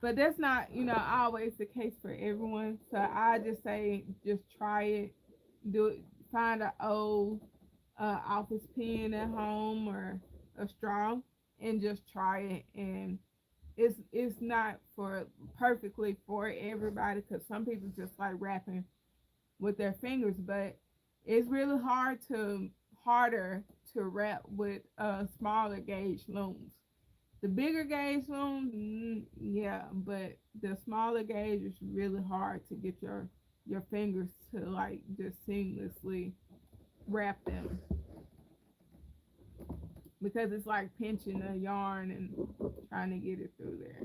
But that's not, always the case for everyone. So I just say, just try it. Do it. Find an old office pen at home or a straw, and just try it. And it's not for perfectly for everybody, because some people just like rapping with their fingers, but it's really harder to wrap with smaller gauge looms. The bigger gauge looms, yeah, but the smaller gauge is really hard to get your fingers to like just seamlessly wrap them, because it's like pinching a yarn and trying to get it through there.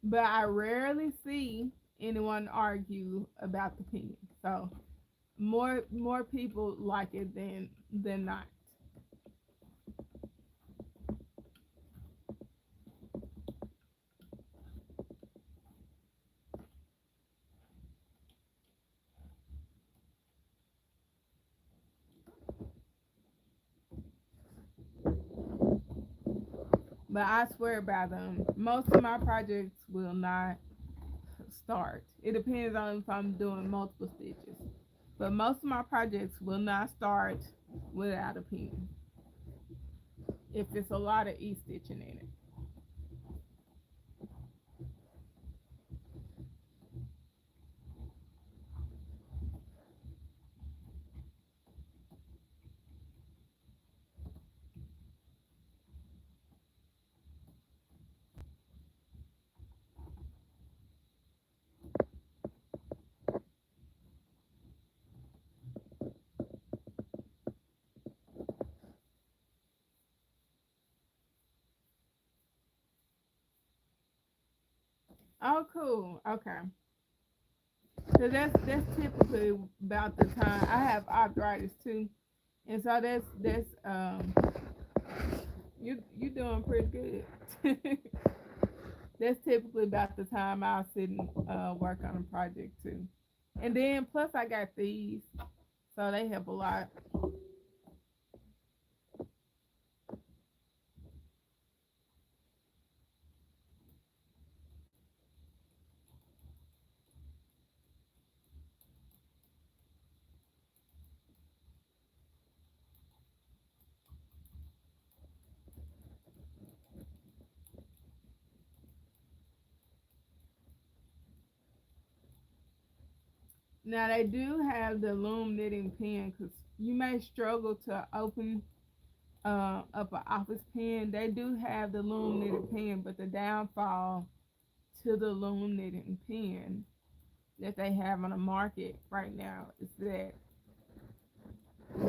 But I rarely see anyone argue about the pen. So more people like it than not. but I swear by them. Most of my projects will not start. It depends on if I'm doing multiple stitches. But most of my projects will not start without a pin if it's a lot of e-stitching in it. Oh, cool. Okay. So that's typically about the time I have arthritis too, and so that's you doing pretty good. That's typically about the time I'll sit and work on a project too, and then plus I got these, so they help a lot. Now they do have the Loom Knitting pen because you may struggle to open up an office pen. They do have the Loom Knitting pen, but the downfall to the Loom Knitting pen that they have on the market right now is that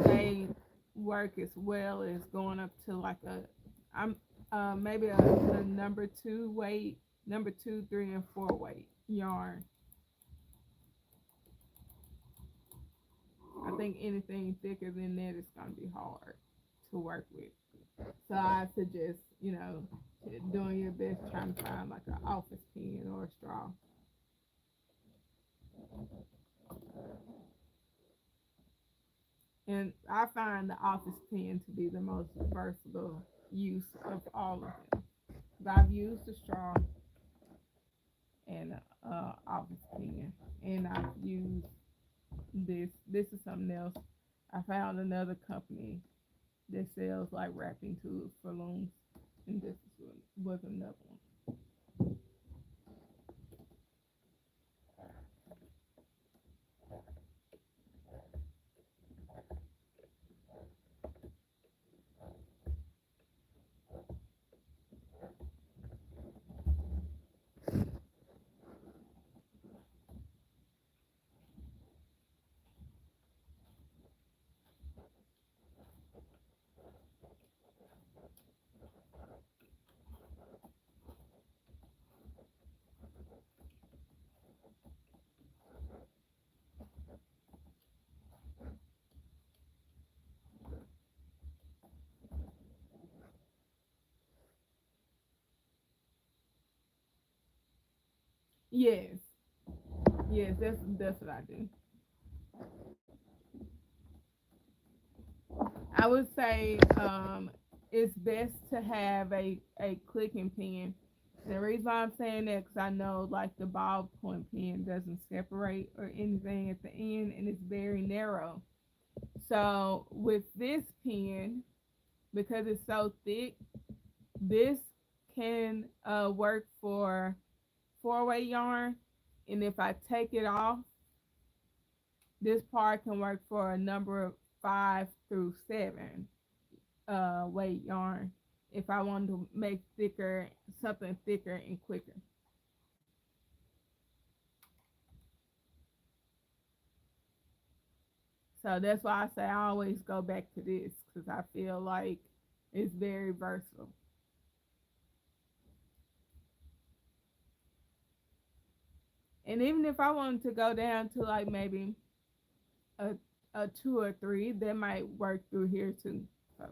they work as well as going up to like a I'm maybe a number two weight, number two, three, and four weight yarn. I think anything thicker than that is gonna be hard to work with. So I suggest, doing your best trying to find like an office pen or a straw. And I find the office pen to be the most versatile use of all of them. But I've used the straw and office pen, and I've used this. This is something else. I found another company that sells like wrapping tools for looms, and was another one. Yes, yes, that's what I do. I would say it's best to have a clicking pen. The reason why I'm saying that because I know like the ballpoint pen doesn't separate or anything at the end, and it's very narrow. So with this pen, because it's so thick, this can work for four-way yarn, and if I take it off, this part can work for a number of 5 through 7 weight yarn if I wanted to make thicker, something thicker and quicker. So that's why I say I always go back to this because I feel like it's very versatile. And even if I wanted to go down to like maybe a, a 2 or 3, that might work through here too. So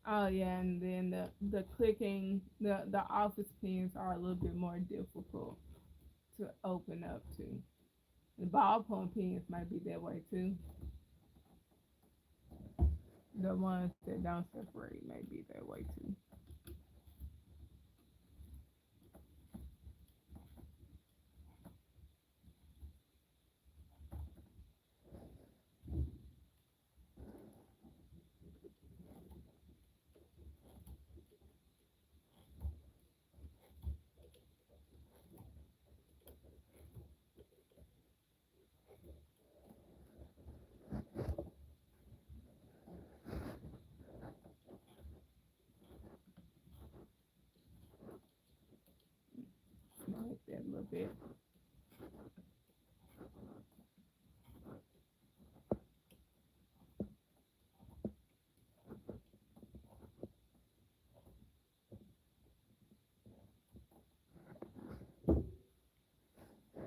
Oh yeah, and then the clicking, the office pins are a little bit more difficult to open up to. The ballpoint pens might be that way too. The ones that don't separate may be that way too. Like that a little bit.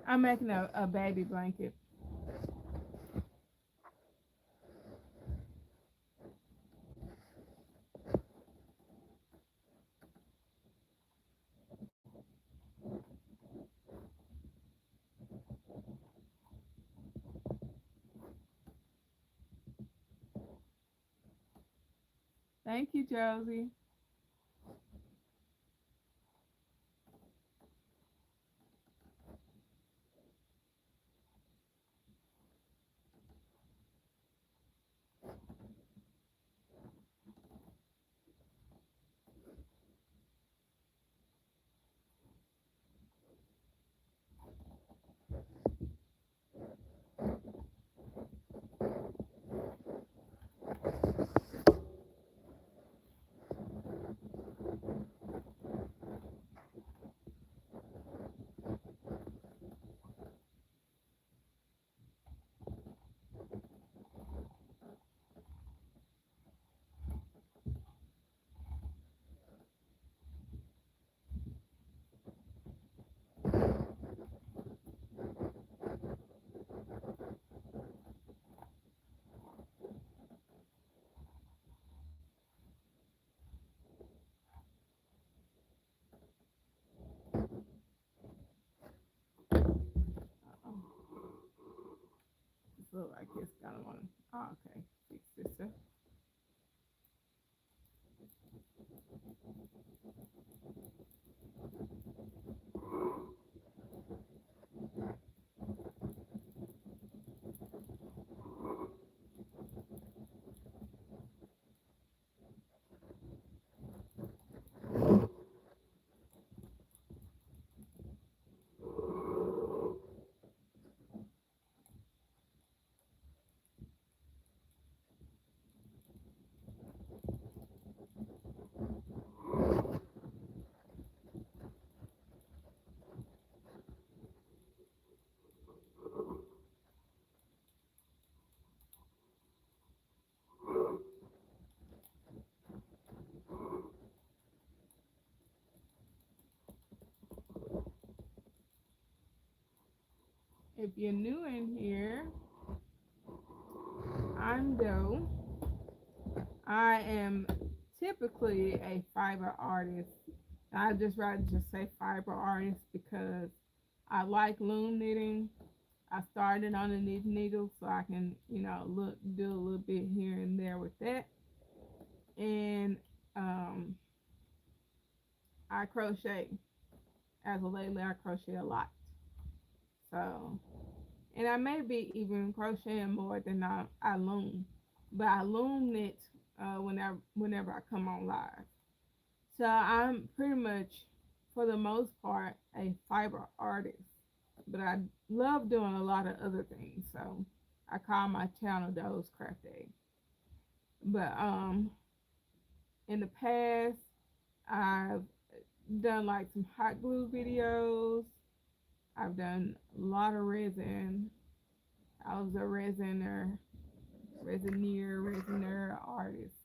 I'm making a baby blanket. Thank you, Josie. Uh-oh. This look like it's gonna want. Oh, okay, fix this up. If you're new in here, I'm Doe. I am typically a fiber artist. I just rather just say fiber artist because I like loom knitting. I started on a knit needle so I can, look do a little bit here and there with that. And um, I crochet. As of lately, I crochet a lot. So, and I may be even crocheting more than I loom, but I loom knit whenever I come on live. So I'm pretty much, for the most part, a fiber artist, but I love doing a lot of other things. So I call my channel Doe's Craft Day. But in the past, I've done like some hot glue videos. I've done a lot of resin. I was a resiner artist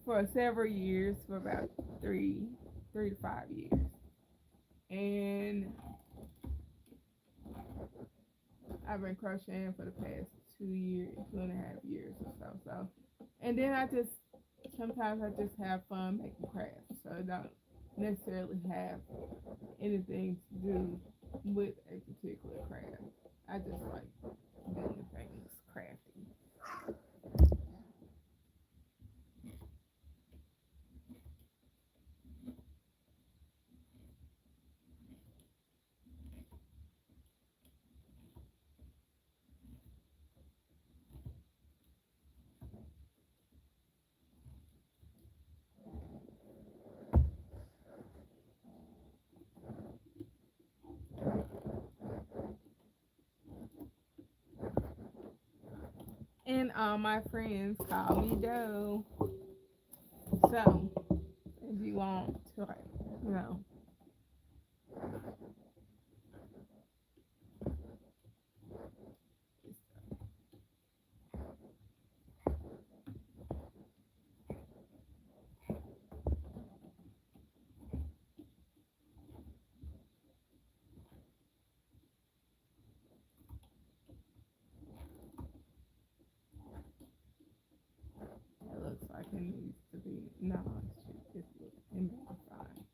for several years, for about 3 to 5 years. And I've been crocheting for the past 2 years, 2.5 years or so. And then I just sometimes I just have fun making crafts, so I don't necessarily have anything to do with a particular craft. I just like doing things crafty. And all my friends call me Doe. So if you want to, like, you know, it looks like it needs to be, no, it be fine.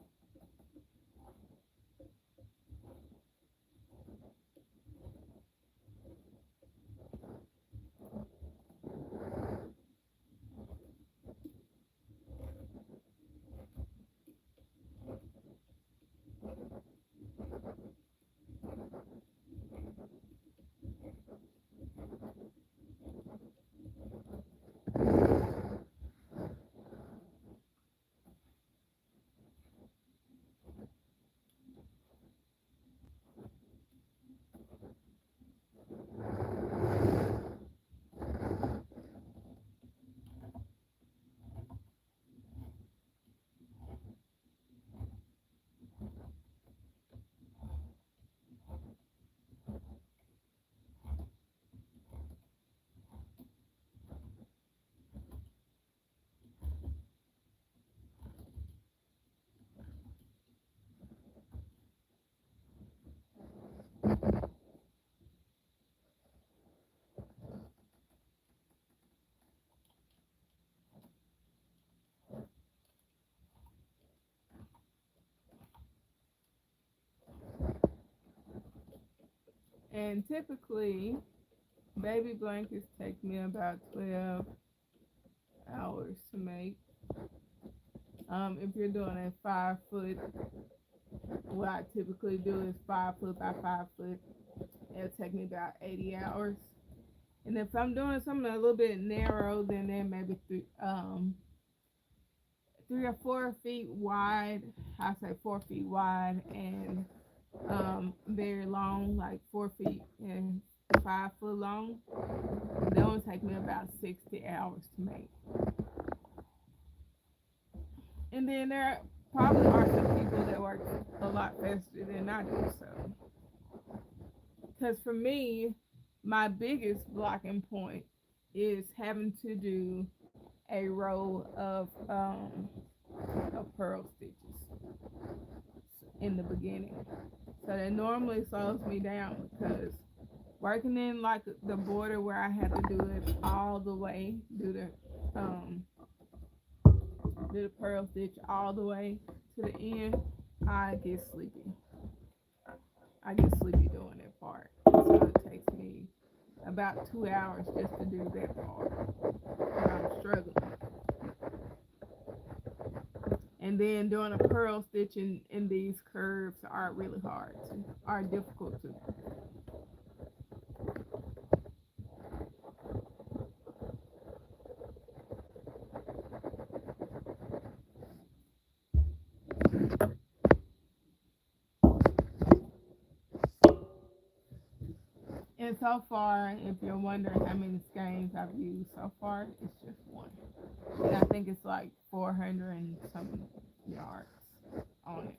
And typically, baby blankets take me about 12 hours to make. If you're doing a 5 foot, what I typically do is 5 foot by 5 foot. It'll take me about 80 hours. And if I'm doing something a little bit narrow, then maybe 3 or 4 feet wide. I say 4 feet wide and very long, like 4 feet and 5 foot long. That will take me about 60 hours to make. And then there probably are some people that work a lot faster than I do. So, because for me, my biggest blocking point is having to do a row of pearl stitches in the beginning. So that normally slows me down because working in like the border where I had to do it all the way, do the pearl stitch all the way to the end, I get sleepy. I get sleepy doing that part. So it takes me about 2 hours just to do that part. And I'm struggling. And then doing a pearl stitch in these curves are really hard, are difficult to. And so far, if you're wondering how many skeins I've used so far, it's just one. And I think it's like 400 and some yards on it.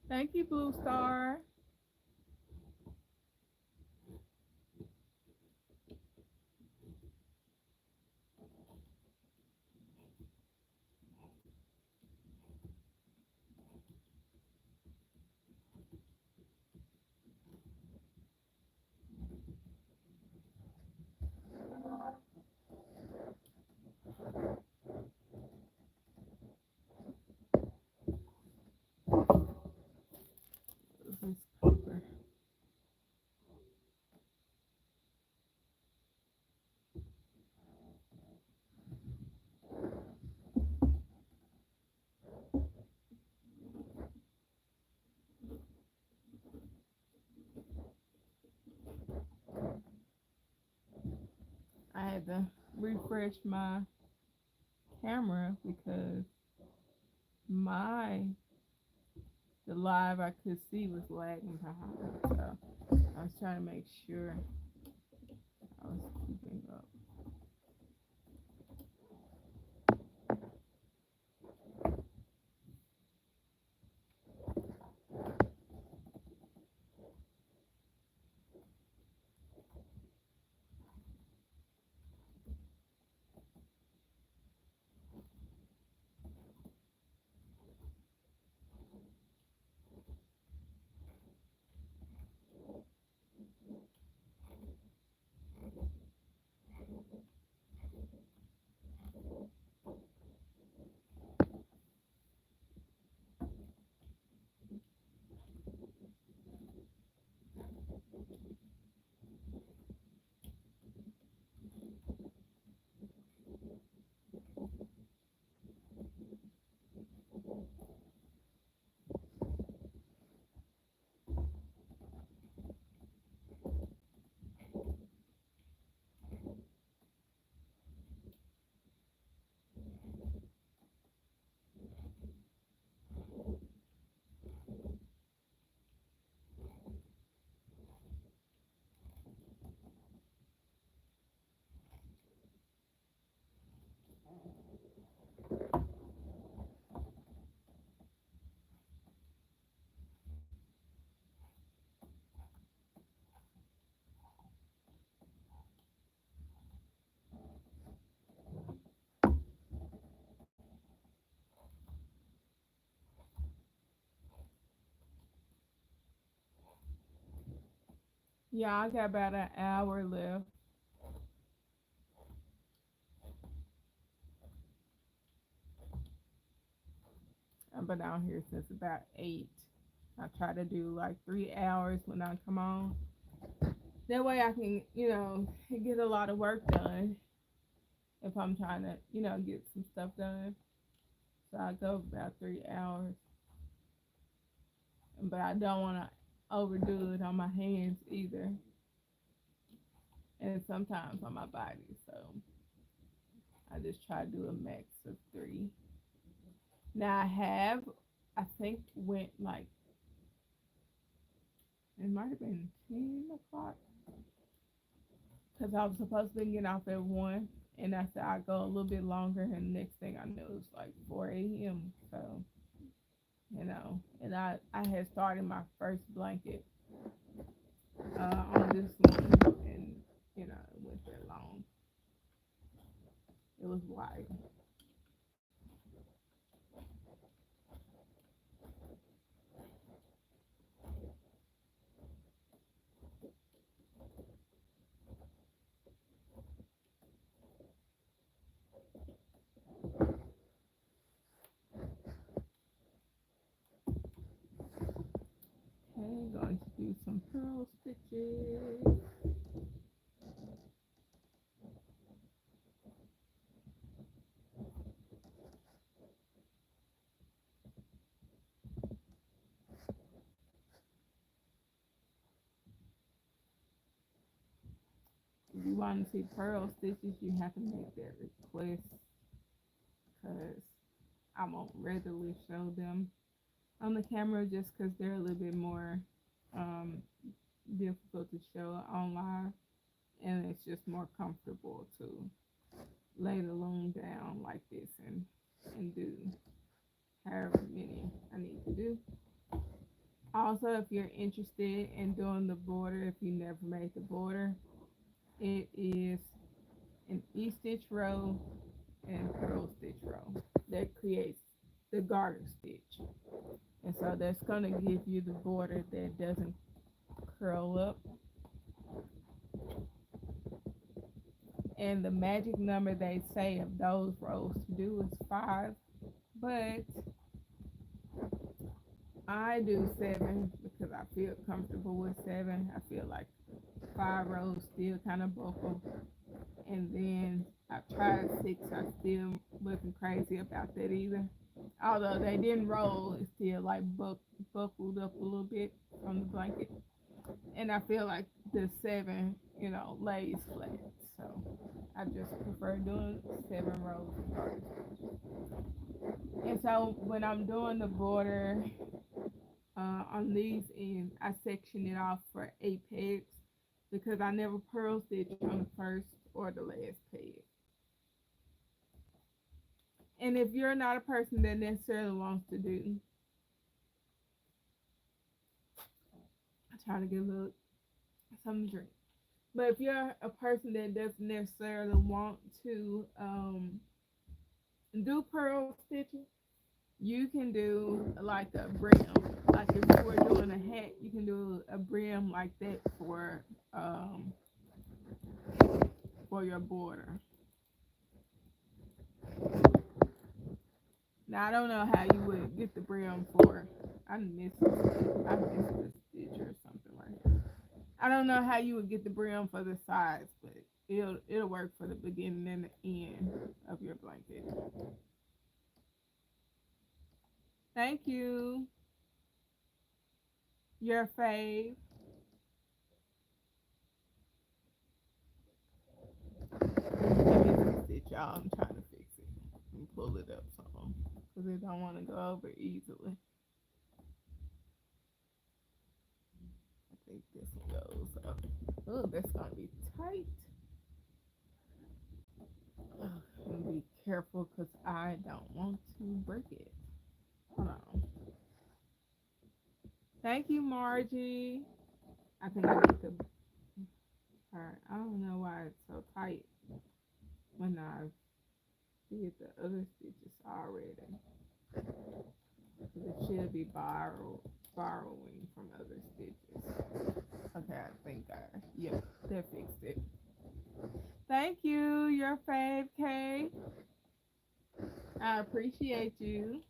Thank you, Blue Star. This paper. I had to refresh my camera because my the live I could see was lagging behind. So I was trying to make sure I was keeping up. Yeah, I got about an hour left. I've been out here since about 8. I try to do like 3 hours when I come on. That way I can, get a lot of work done if I'm trying to, get some stuff done. So I go about 3 hours. But I don't want to overdo it on my hands either. And sometimes on my body. So I just try to do a max of 3. Now I think, went like, it might have been 10 o'clock because I was supposed to get off at 1. And I said I'd go a little bit longer. And the next thing I knew, it was like 4 a.m. So, and I had started my first blanket on this one. And, it went that long. It was wide. Okay, going to do some pearl stitches. If you want to see pearl stitches, you have to make that request because I won't readily show them on the camera just because they're a little bit more um, difficult to show online, and it's just more comfortable to lay the loom down like this and do however many I need to do. Also, if you're interested in doing the border, if you never made the border, it is an E-stitch row and purl stitch row that creates the garter stitch. And so that's going to give you the border that doesn't curl up. And the magic number they say of those rows to do is 5, but I do 7 because I feel comfortable with 7. I feel like 5 rows still kind of buckle. And then I've tried 6. I still wasn't crazy about that either. Although they didn't roll, it's still like buckled up a little bit from the blanket. And I feel like the 7, lays flat. So I just prefer doing 7 rows of garter stitches. And so when I'm doing the border on these ends, I section it off for 8 pegs because I never purl stitch on the first or the last peg. And if you're not a person that necessarily wants to do, I try to get a little something to drink. But if you're a person that doesn't necessarily want to do purl stitching, you can do like a brim. Like if you were doing a hat, you can do a brim like that for your border. Now I don't know how you would get the brim for. I missed the stitch or something right here. I don't know how you would get the brim for the sides, but it'll work for the beginning and the end of your blanket. Thank you. Your fave. Give me some stitch, y'all. I'm trying to fix it and pull it up some because it don't want to go over easily. I think this one goes up. Oh, that's gonna be tight. I'm gonna be careful because I don't want to break it. Hold on. Thank you, Margie. I think I need to. Alright, I don't know why it's so tight when I did the other stitches already. It should be borrowing from other stitches. Okay, yep, that fixed it. Thank you, your fave, Kay. I appreciate you.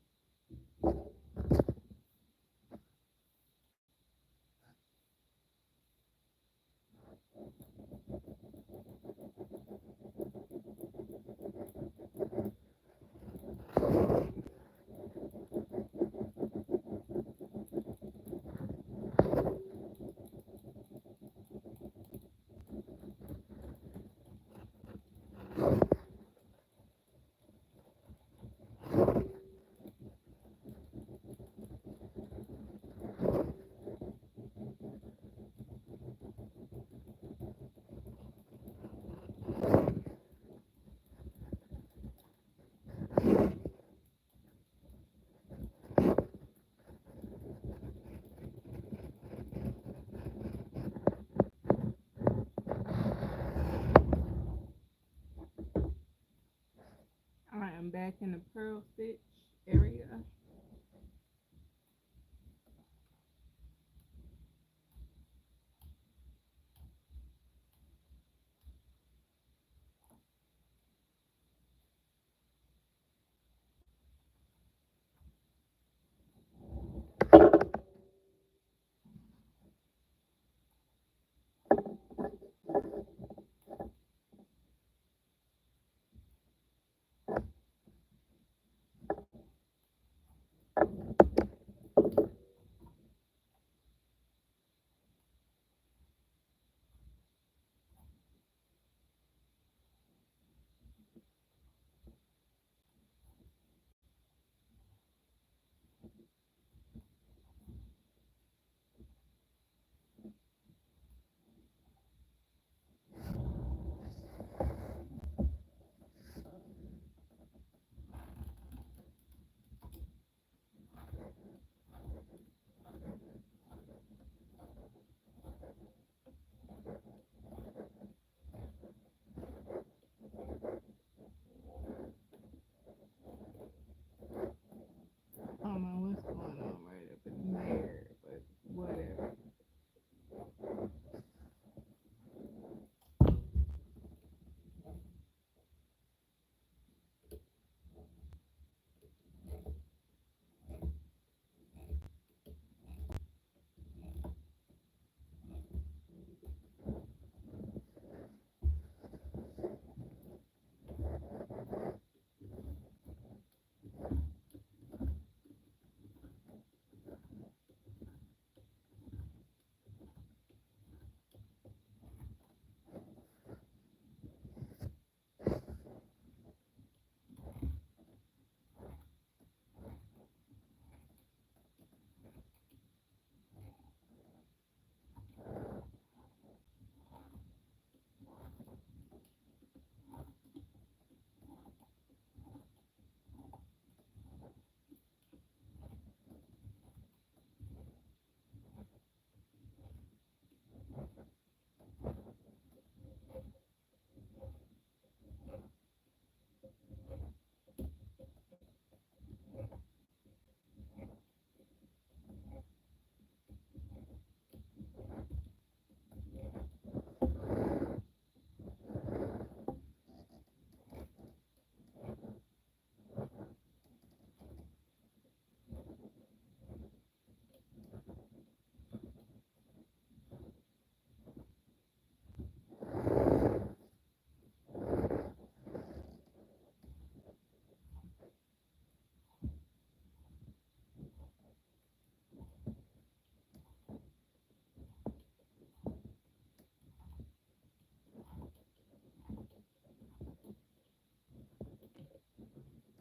I am back in the purl stitch area.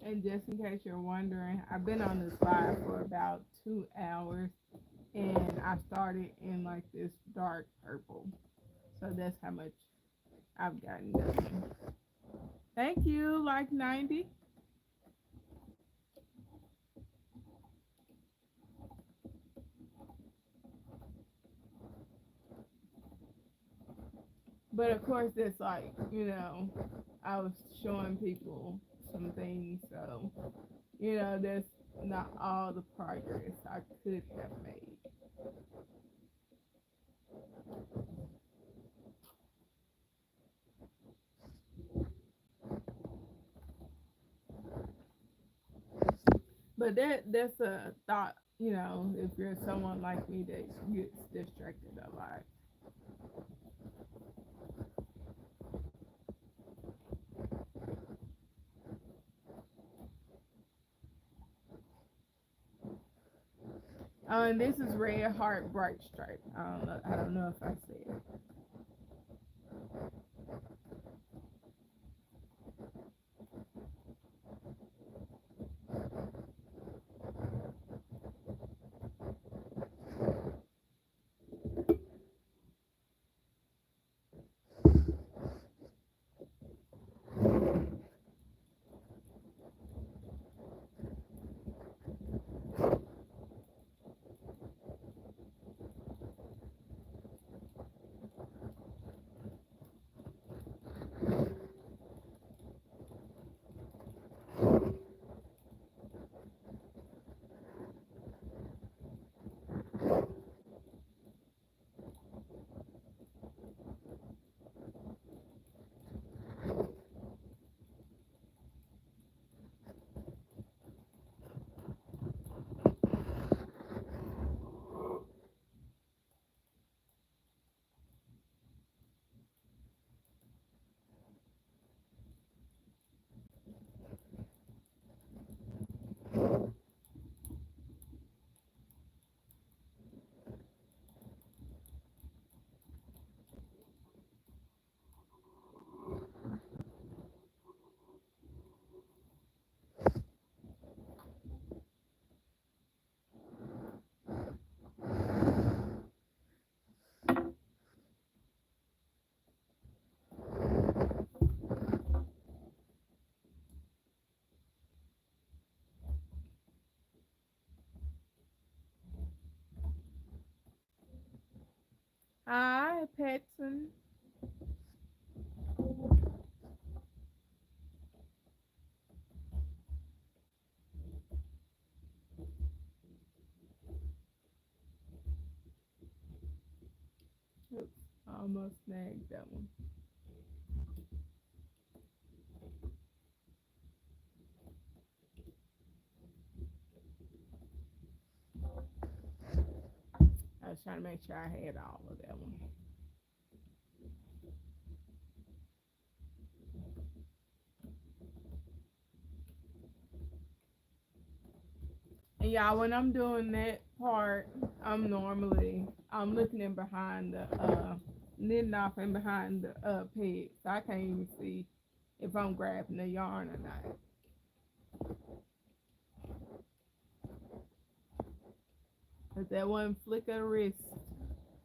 And just in case you're wondering, I've been on this live for about 2 hours, and I started in like this dark purple. So that's how much I've gotten done. Thank you, like 90. But of course, it's like, I was showing people some things, so, that's not all the progress I could have made. But that's a thought, if you're someone like me that gets distracted a lot. And this is red heart bright stripe. I don't know if I said it. Hi, Petson. Oops, I almost snagged that one. I was trying to make sure I had all of that one. And y'all, when I'm doing that part, I'm looking in behind the knitting off in behind the peg, so I can't even see if I'm grabbing the yarn or not. Cause that one flick of the wrist,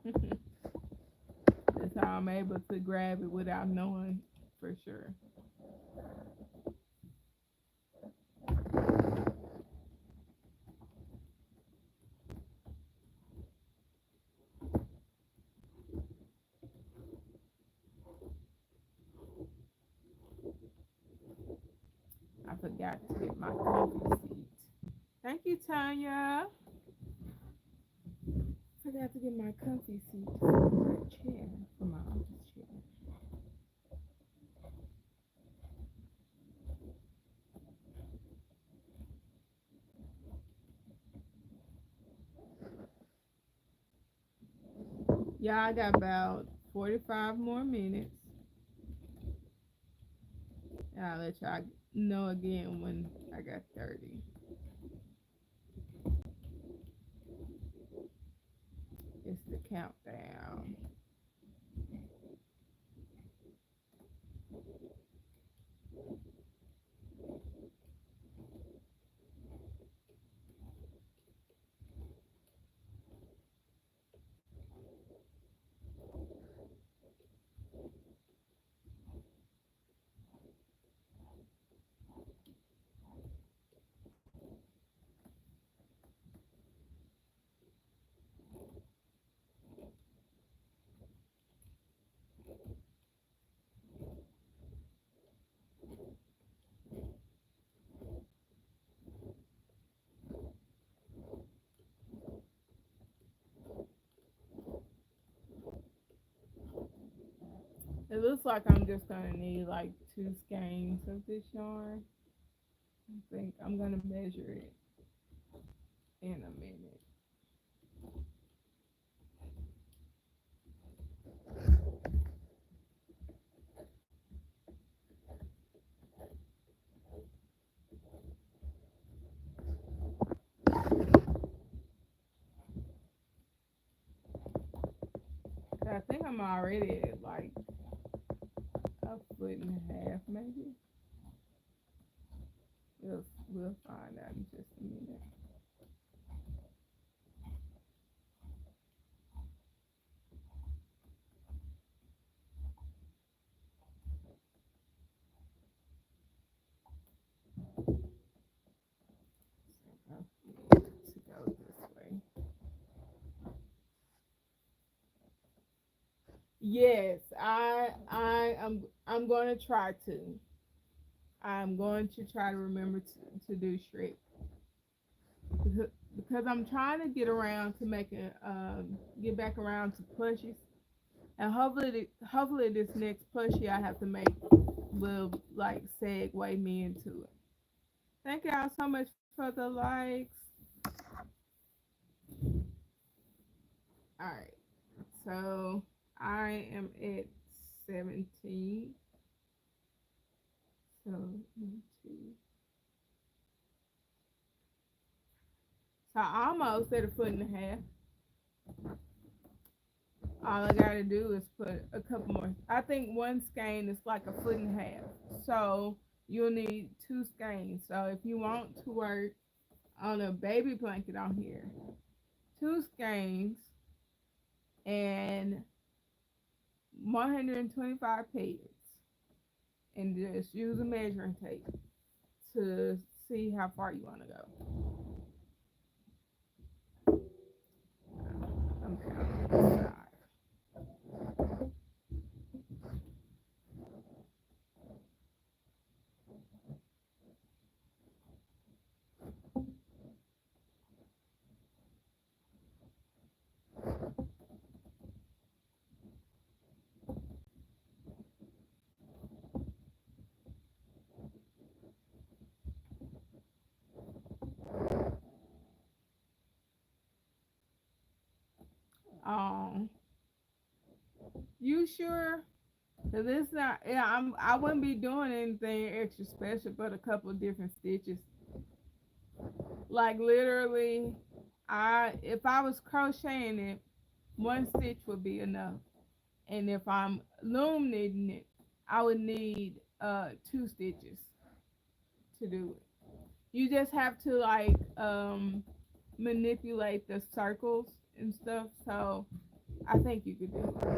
that's how I'm able to grab it without knowing for sure. I forgot to get my comfy seat. Thank you, Tanya. Forgot to get my comfy seat for my chair, for my office chair. Yeah, I got about 45 more minutes. I'll let y'all know again when I got 30. It's the countdown. It looks like I'm just gonna need like 2 skeins of this yarn. I think I'm gonna measure it in a minute. I think I'm already at like a foot and a half, maybe. We'll find out in just a minute. To go this way. Yes, I'm going to try to. I'm going to try to remember to do shred because I'm trying to get around to making get back around to plushies, and hopefully this next plushie I have to make will like segue me into it. Thank y'all so much for the likes. All right, so I am at 17. So, so I almost at a foot and a half. All I gotta do is put a couple more. I think one skein is like a foot and a half. So you'll need 2 skeins. So if you want to work on a baby blanket on here, 2 skeins and 125 pads. And just use a measuring tape to see how far you want to go. I'm down on this side. Um, you sure? Cause it's not. Yeah, I wouldn't be doing anything extra special, but a couple of different stitches. Like literally, I if I was crocheting it, one stitch would be enough. And if I'm loom knitting it, I would need 2 stitches to do it. You just have to like manipulate the circles and stuff. So I think you could do it.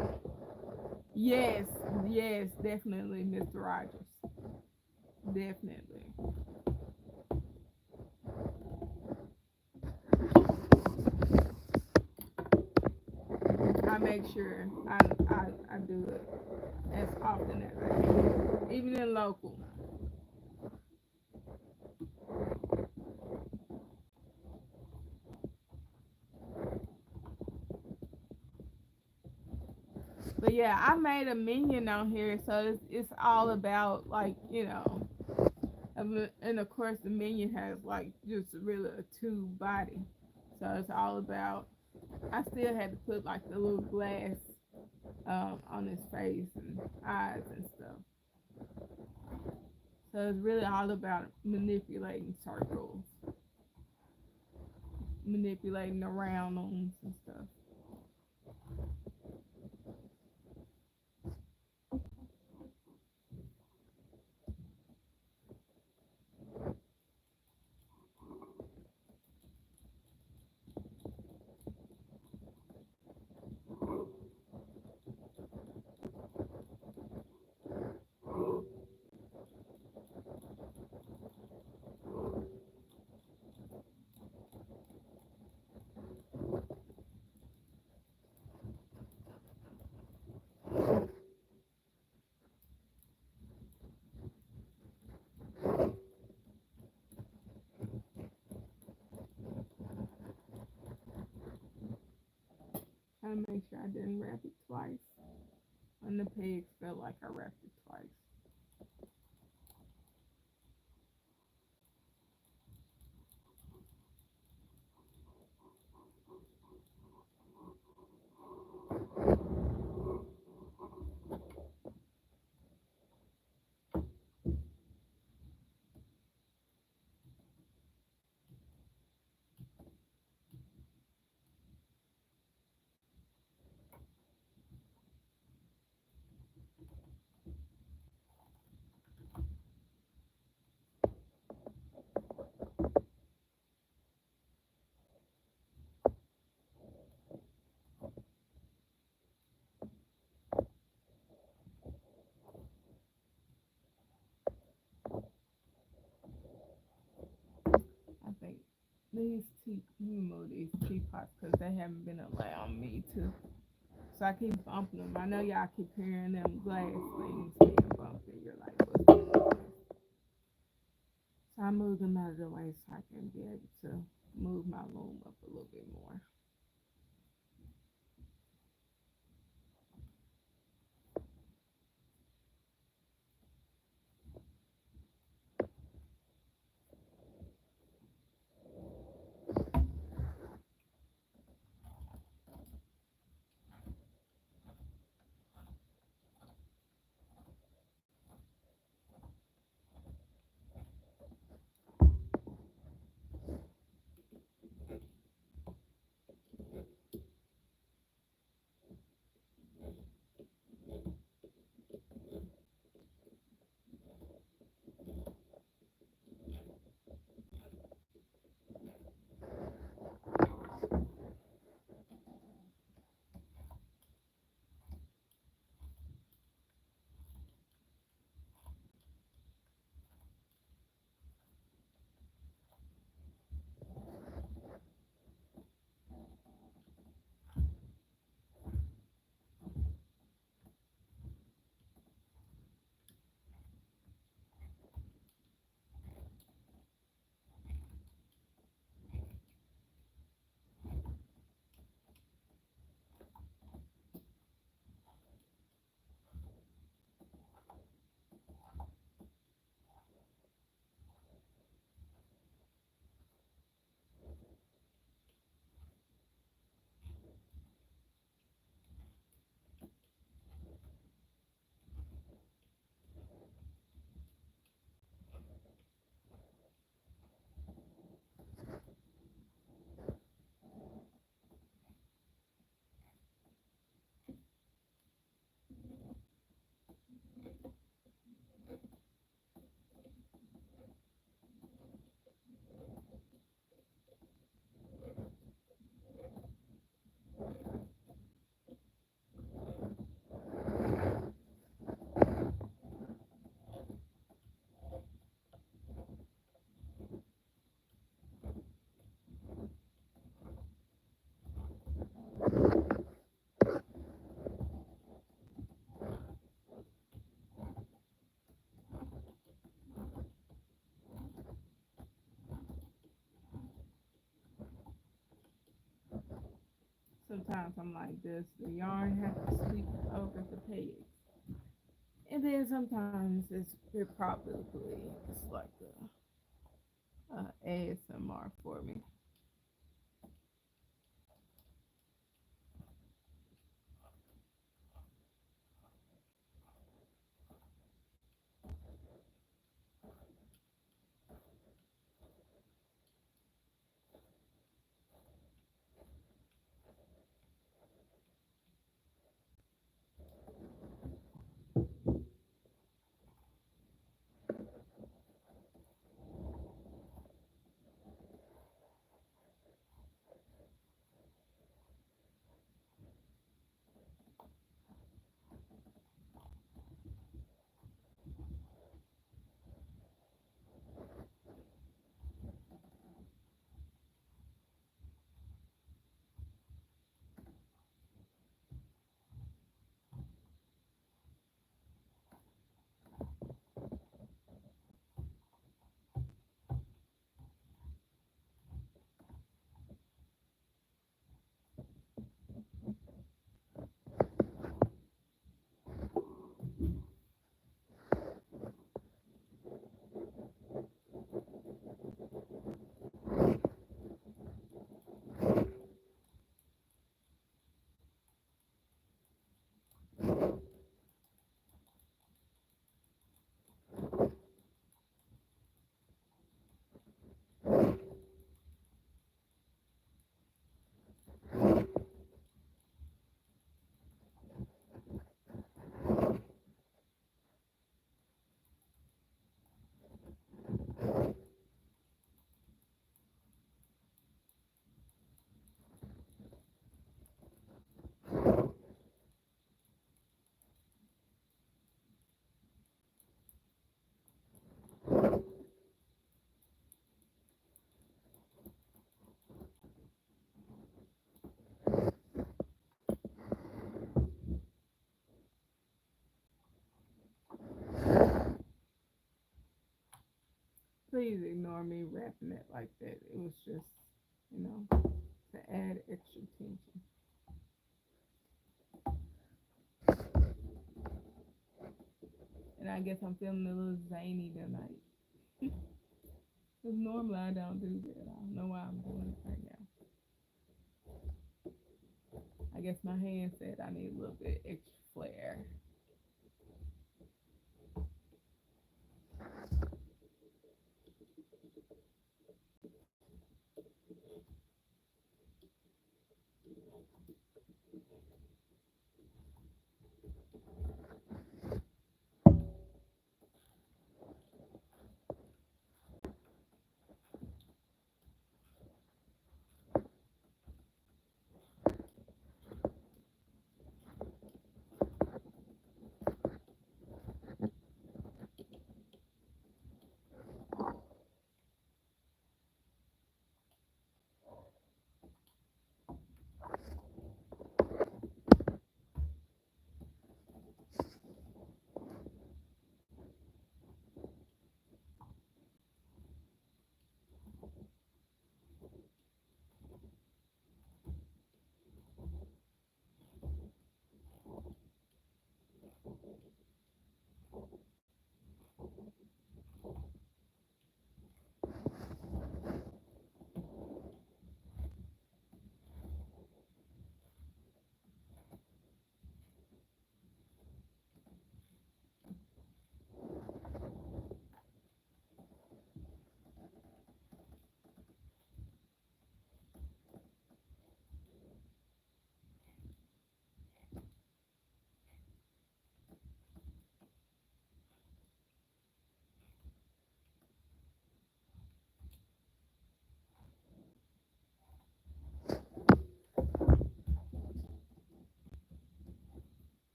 Yes, yes, definitely, Mr. Rogers. Definitely. I make sure I do it as often as I can, even in local. But yeah, I made a minion on here, so it's all about like and of course the minion has like just really a tube body, so it's all about. I still had to put like the little glass on his face and eyes and stuff. So it's really all about manipulating circles, manipulating the round ones and stuff. Trying to make sure I didn't wrap it twice. And the pegs felt like I wrapped it twice. I think these teapots because they haven't been allowing me to. So I keep bumping them. I know y'all keep hearing them glass things being bumped, and you're like, what's going on? So I move them out of the way so I can be able to move my loom up a little bit more. Sometimes I'm like this, the yarn has to sleep over the peg. And then sometimes it probably it's like a ASMR for me. please ignore me wrapping it like that. It was just, to add extra tension. And I guess I'm feeling a little zany tonight. Because normally I don't do that. I don't know why I'm doing it right now. I guess my hand said I need a little bit extra flair.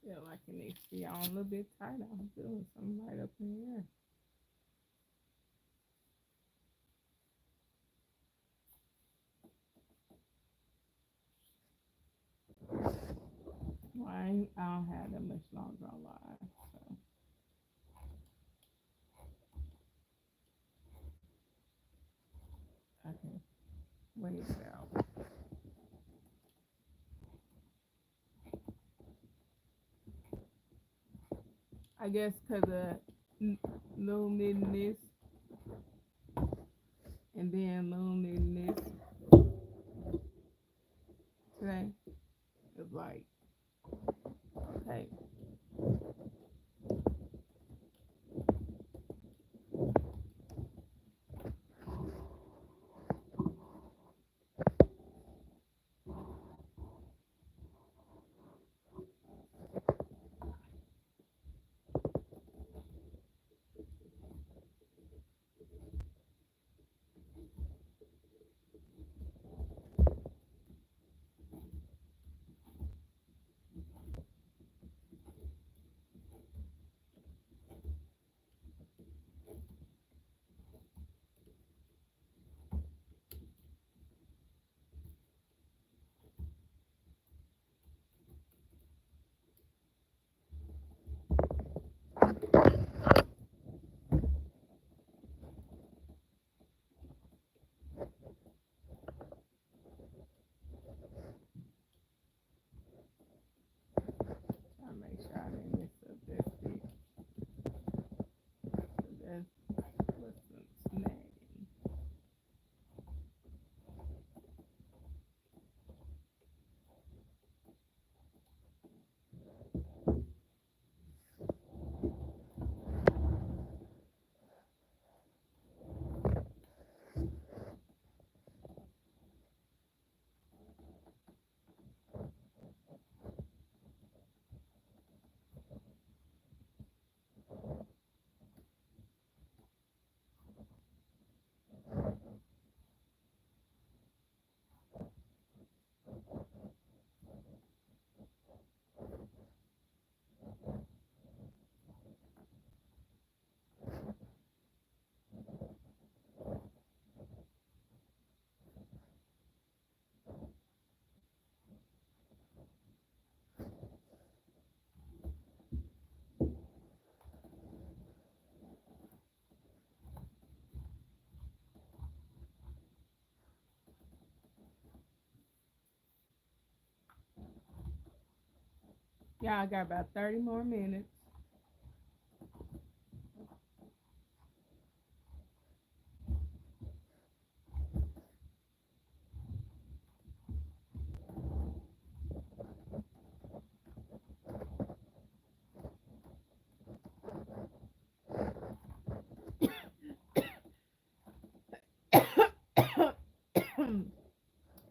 Feel like it needs to be on a little bit tighter. I'm feeling something right up in here. Well, I don't have that much longer on live, so I can wait it out. I guess because of Loom Knitting this and then Loom Knitting this today, it's like, okay. Y'all got about 30 more minutes.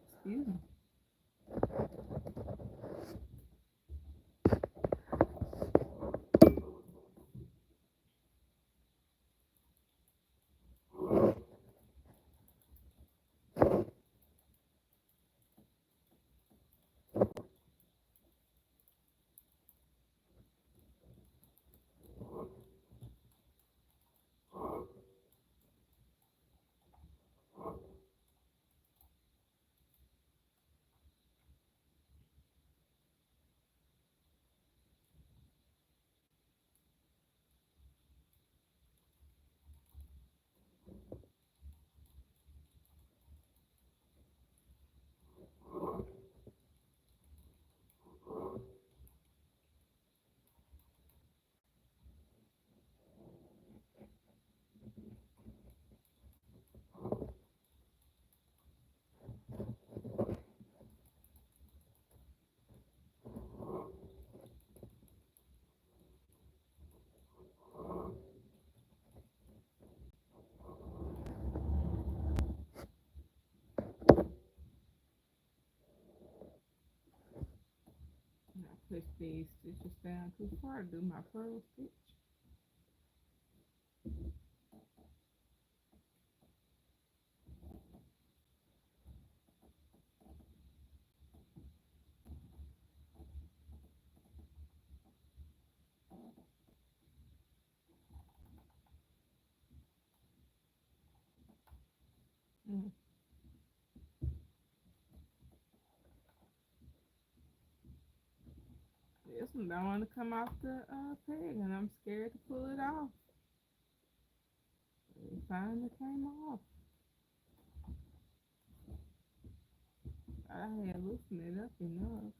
Excuse me. I push these stitches down too far to do my purl stitch. Mm. This one don't want to come off the peg, and I'm scared to pull it off. It finally came off. I had loosened it up enough.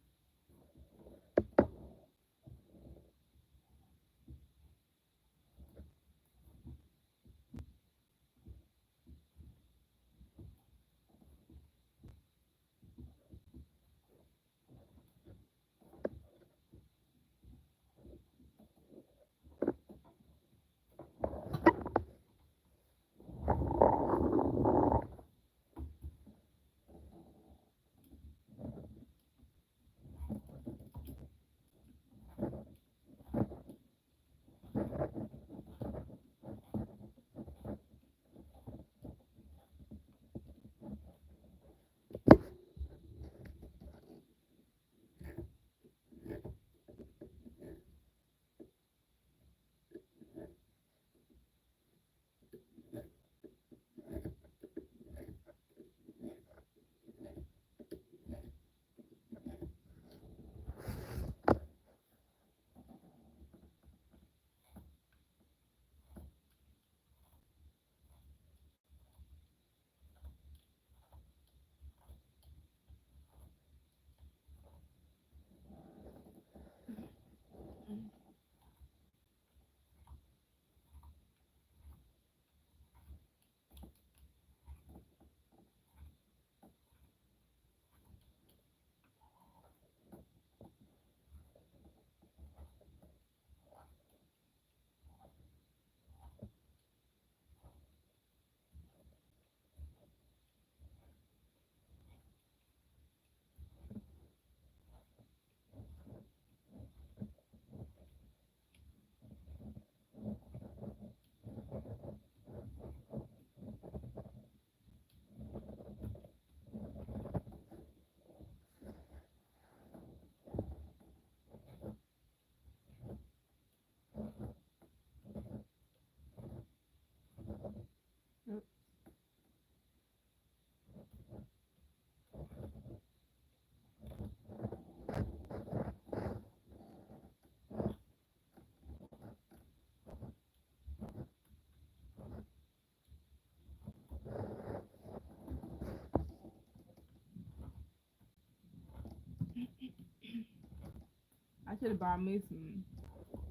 should have bought me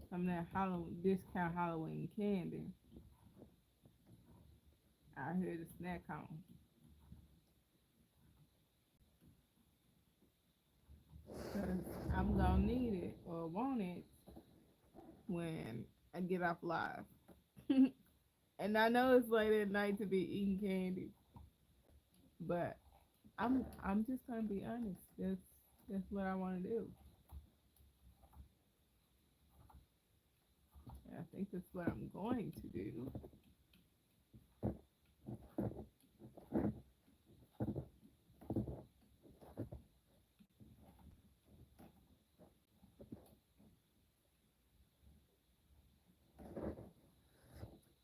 some of that discount Halloween candy out here to snack on. Cause I'm gonna need it or want it when I get off live. And I know it's late at night to be eating candy, but I'm just gonna be honest. That's what I want to do. And I think that's what I'm going to do.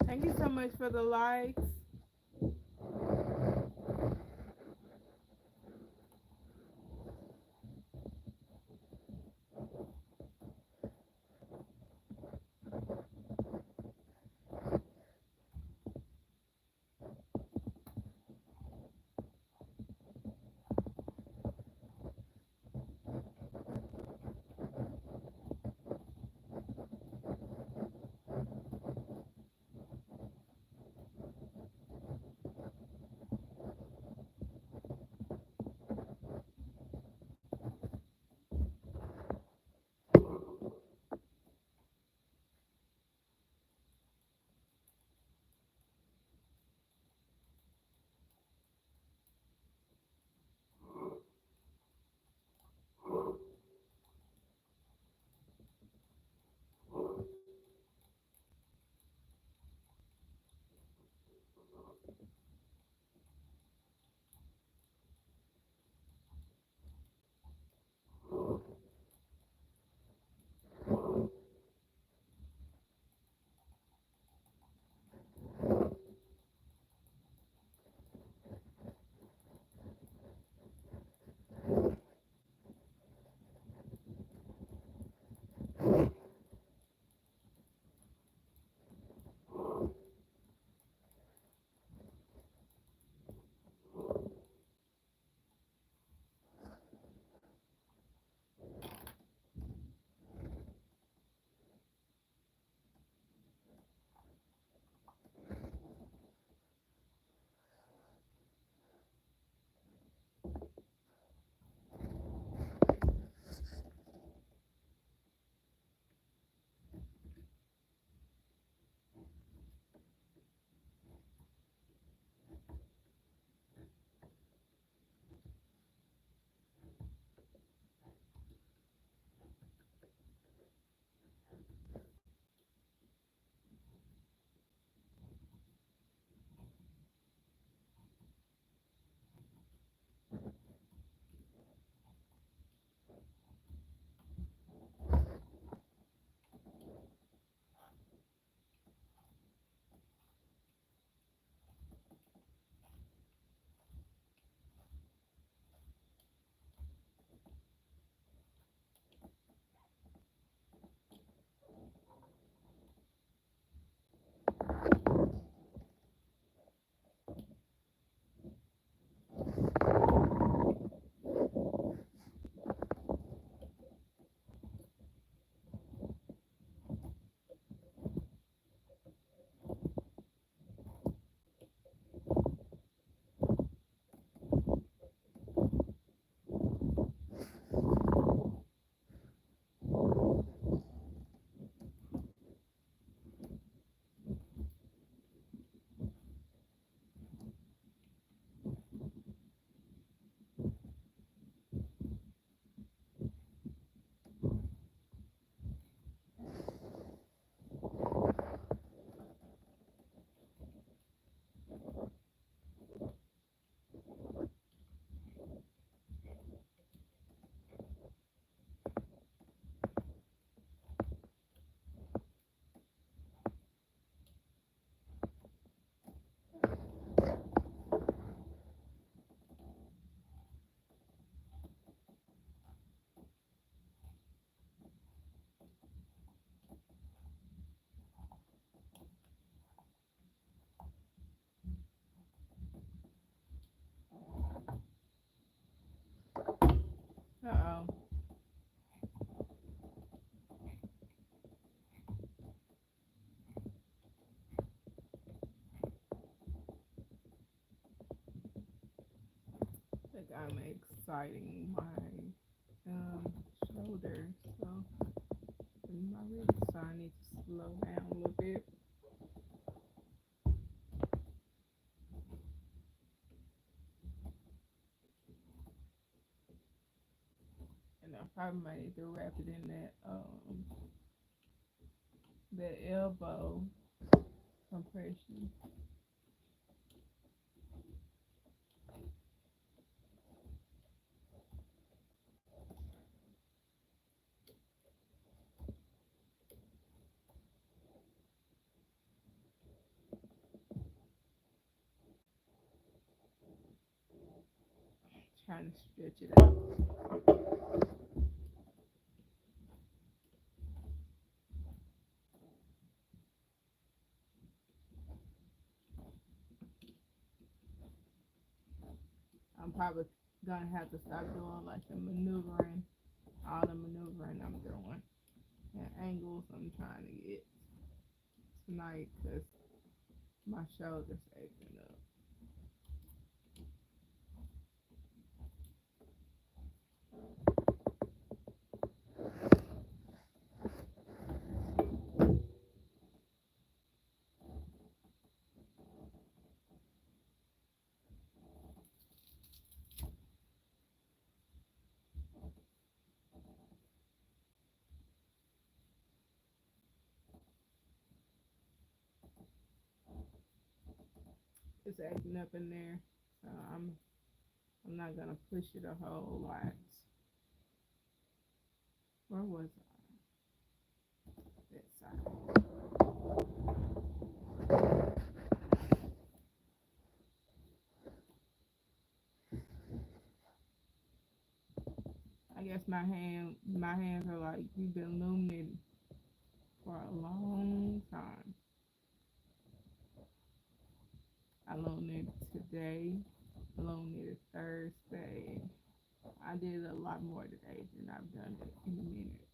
Thank you so much for the likes. I'm exciting my shoulder, so my wrist, so I need to slow down a little bit. And I probably might need to wrap it in that elbow compression. Trying to stretch it out. I'm probably gonna have to start doing like the maneuvering, all the maneuvering I'm doing, and angles I'm trying to get tonight because my shoulder's aching up. It's acting up in there, so I'm not gonna push it a whole lot. Where was I? That side. I guess my hands are like you've been loom knitting for a long time. I loom knitted today. I loom knitted Thursday. I did a lot more today than I've done it in a minute.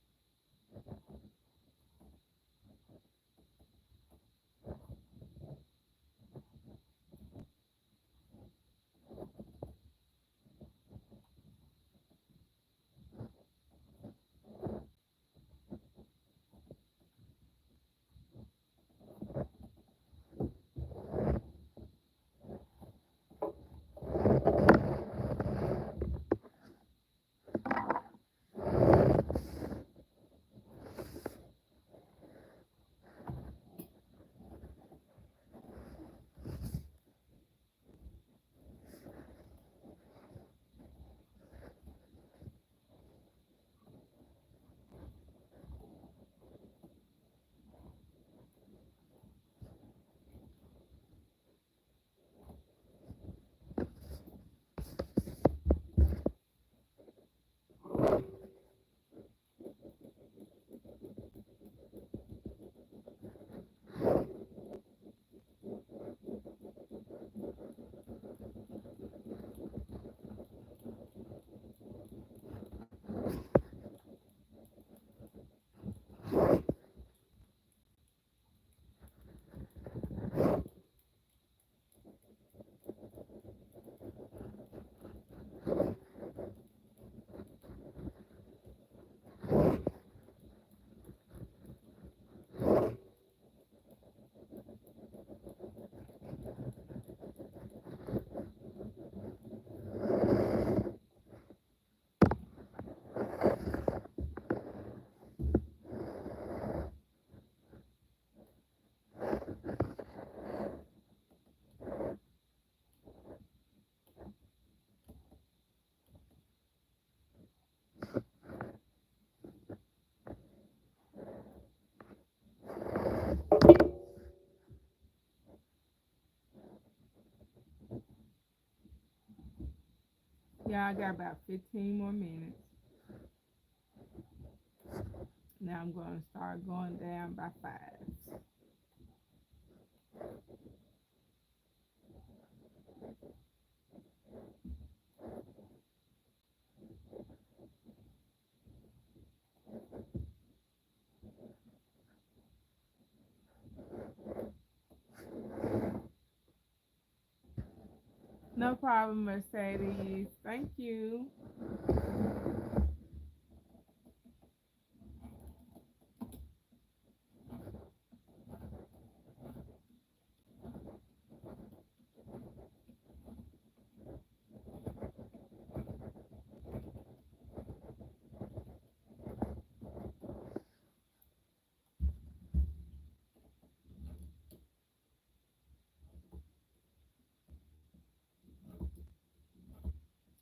Yeah, I got about 15 more minutes. Now I'm going to start going down by fives. No problem, Mercedes. Thank you.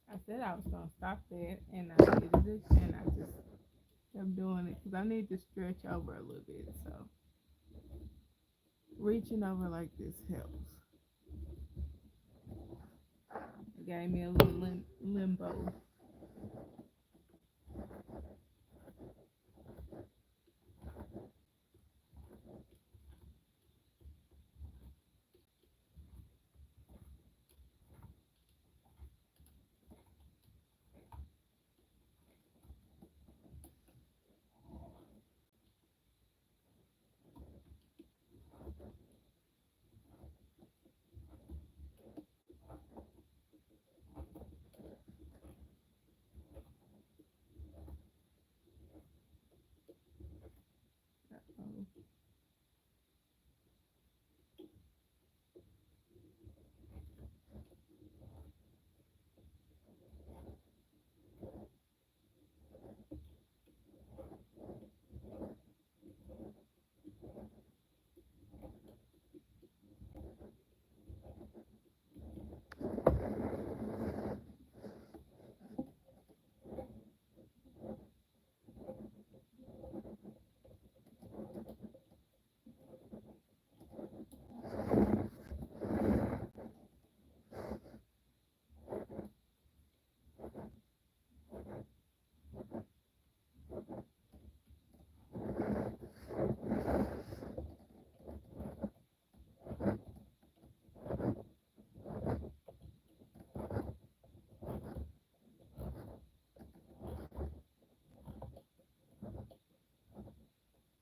I said I was gonna stop that, and I did it, and I just kept doing it because I need to stretch over a little bit. So reaching over like this helps. It gave me a little limbo.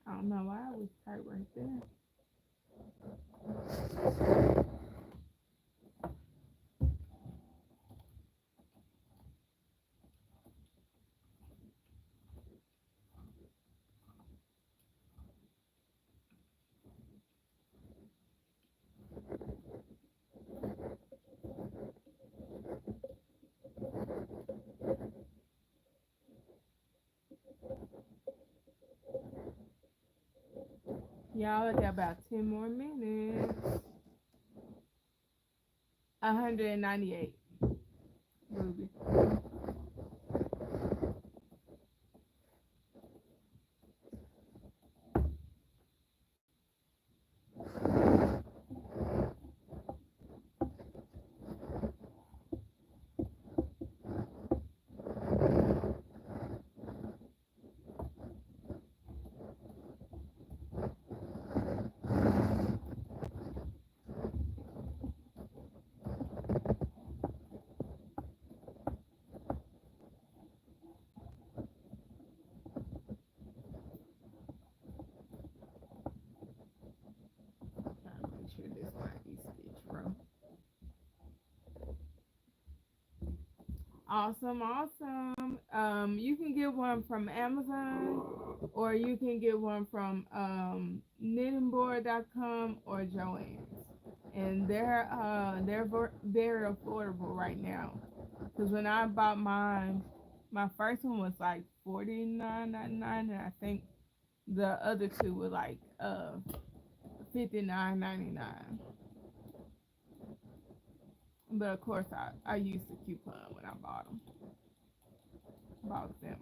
I don't know why I was tight right there. Y'all, I got about 10 more minutes. 198, Ruby. Trying to make sure this might be stitch row. Awesome, awesome. You can get one from Amazon, or you can get one from knittingboard.com or Joann's, and they're very affordable right now. Because when I bought mine, my first one was like $49.99, and I think the other two were like $59.99. But of course, I used the coupon when I bought them.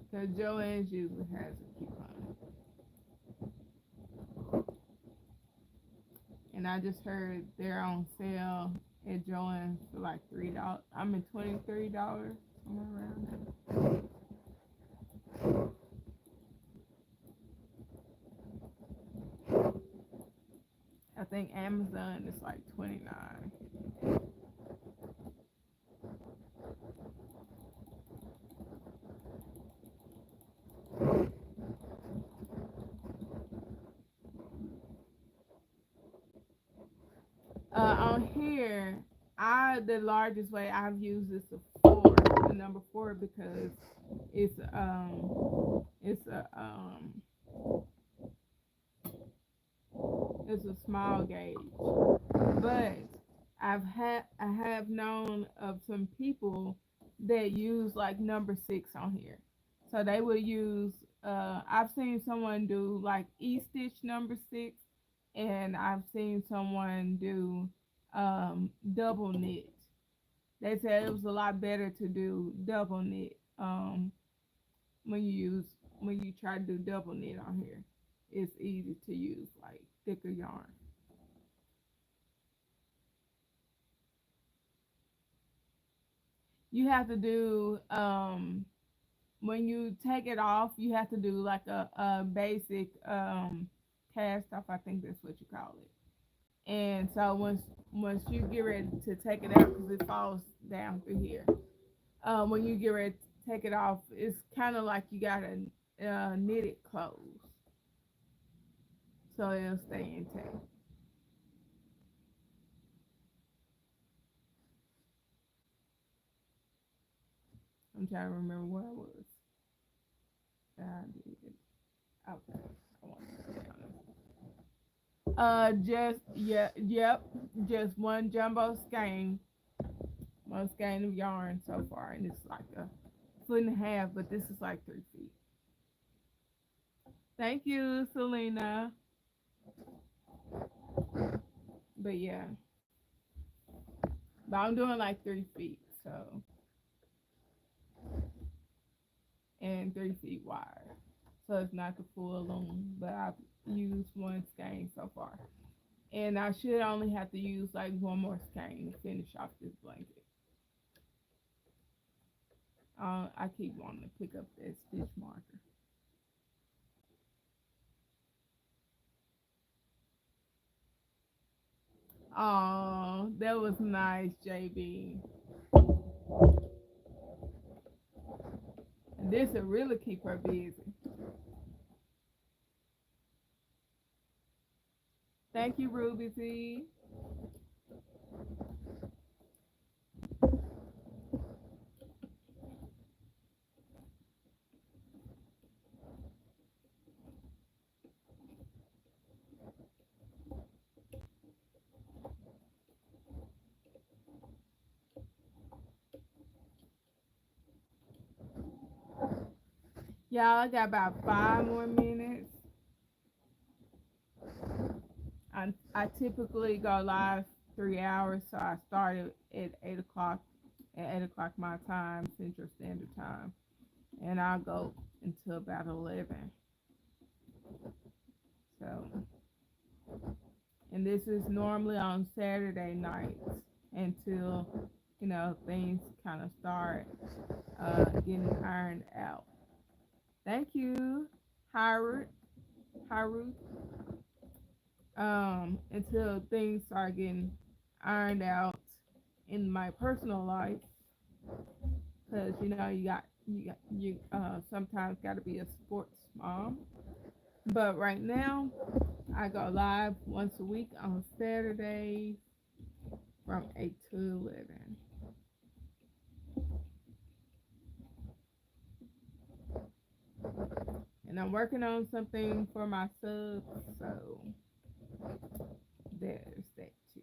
Because Joann's usually has a coupon. And I just heard they're on sale at Joann's for like $3. I mean $23, somewhere around there. I think Amazon is like 29. On here, the largest way I've used is the number four, because it's it's a it's a small gauge. But I have known of some people that use like number six on here. So they will use I've seen someone do like E stitch number six, and I've seen someone do double knit. They said it was a lot better to do double knit when you use when you try to do double knit on here. It's easy to use like thicker yarn. You have to do when you take it off, you have to do like a basic cast off. I think that's what you call it. And so once you get ready to take it out, because it falls down through here. When you get ready to take it off, it's kind of like you got to knit it closed, so it'll stay intact. I'm trying to remember where I was. I did it. Okay. I want to put it just yeah, yep, just one jumbo skein, one skein of yarn so far, and it's like a foot and a half, but this is like 3 feet. Thank you, Selena. But yeah, but I'm doing like 3 feet, so and 3 feet wide, so it's not the full loom, but I've used one skein so far, and I should only have to use like one more skein to finish off this blanket. I keep wanting to pick up that stitch marker. Oh, that was nice, JB. And this will really keep her busy. Thank you, Ruby Z. Y'all, I got about 5 more minutes. I typically go live 3 hours, so I started at 8 o'clock. At 8 o'clock my time, Central Standard Time, and I'll go until about 11. So, and this is normally on Saturday nights until things kind of start getting ironed out. Thank you, Howard. Howard. Until things start getting ironed out in my personal life, because you sometimes got to be a sports mom. But right now, I go live once a week on Saturdays from 8 to 11. And I'm working on something for my subs, so there's that too.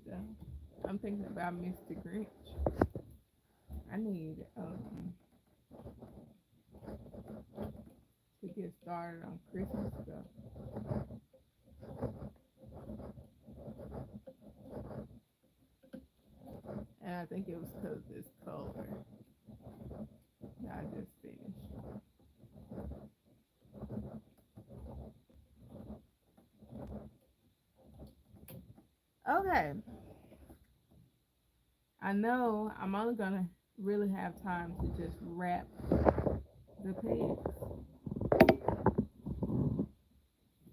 though. I'm thinking about Mr. Grinch. I need to get started on Christmas stuff. And I think it was because of this color that I just finished. Okay. I know I'm only gonna really have time to just wrap the pegs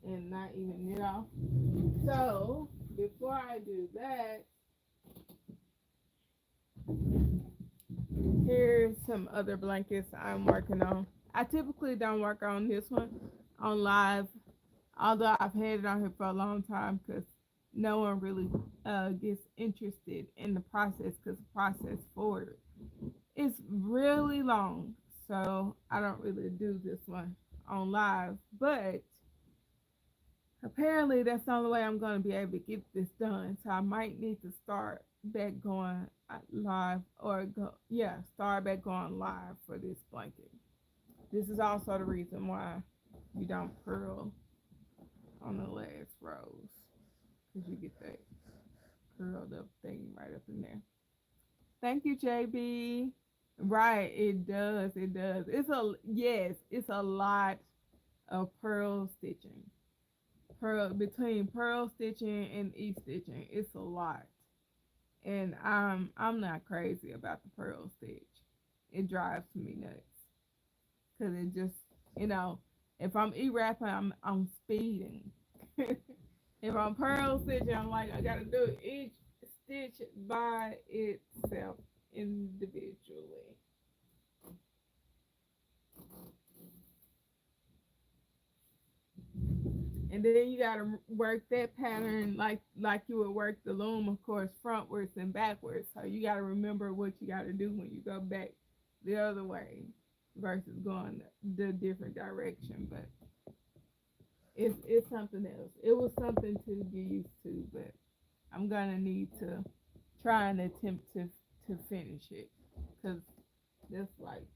and not even knit off. So before I do that, here's some other blankets I'm working on. I typically don't work on this one on live, although I've had it on here for a long time because no one really gets interested in the process because the process for it is really long. So I don't really do this one on live, but apparently that's the only way I'm going to be able to get this done. So I might need to start back going live start back going live for this blanket. This is also the reason why you don't purl on the last rows, because you get that curled up thing right up in there. Thank you, JB. Right, it does. It does. It's a lot of purl stitching. Pearl stitching and stitching, it's a lot. And I'm not crazy about the pearl stitch. It drives me nuts because it just, if I'm wrapping, I'm speeding. If I'm pearl stitching, I'm like, I gotta do each stitch by itself individually. And then you gotta work that pattern like you would work the loom, of course, frontwards and backwards. So you gotta remember what you gotta do when you go back the other way versus going the different direction. But it's something else. It was something to get used to, but I'm gonna need to try and attempt to finish it, because that's like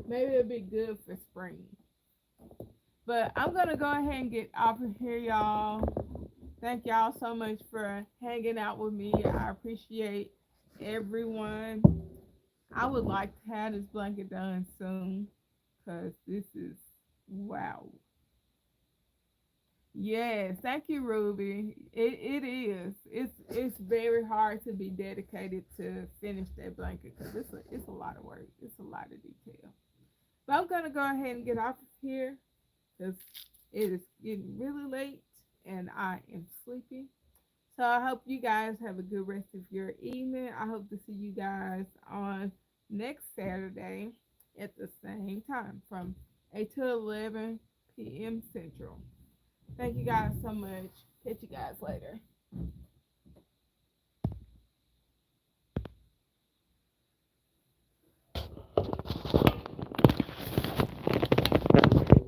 maybe it'll be good for spring. But I'm gonna go ahead and get off of here, y'all. Thank y'all so much for hanging out with me. I appreciate everyone. I would like to have this blanket done soon, because this is wow. Yes, thank you, Ruby. It is. It's very hard to be dedicated to finish that blanket because it's a lot of work. It's a lot of detail. But I'm gonna go ahead and get off of here because it is getting really late and I am sleepy. So I hope you guys have a good rest of your evening. I hope to see you guys on next Saturday at the same time from 8 to 11 p.m. Central. Thank you guys so much. Catch you guys later.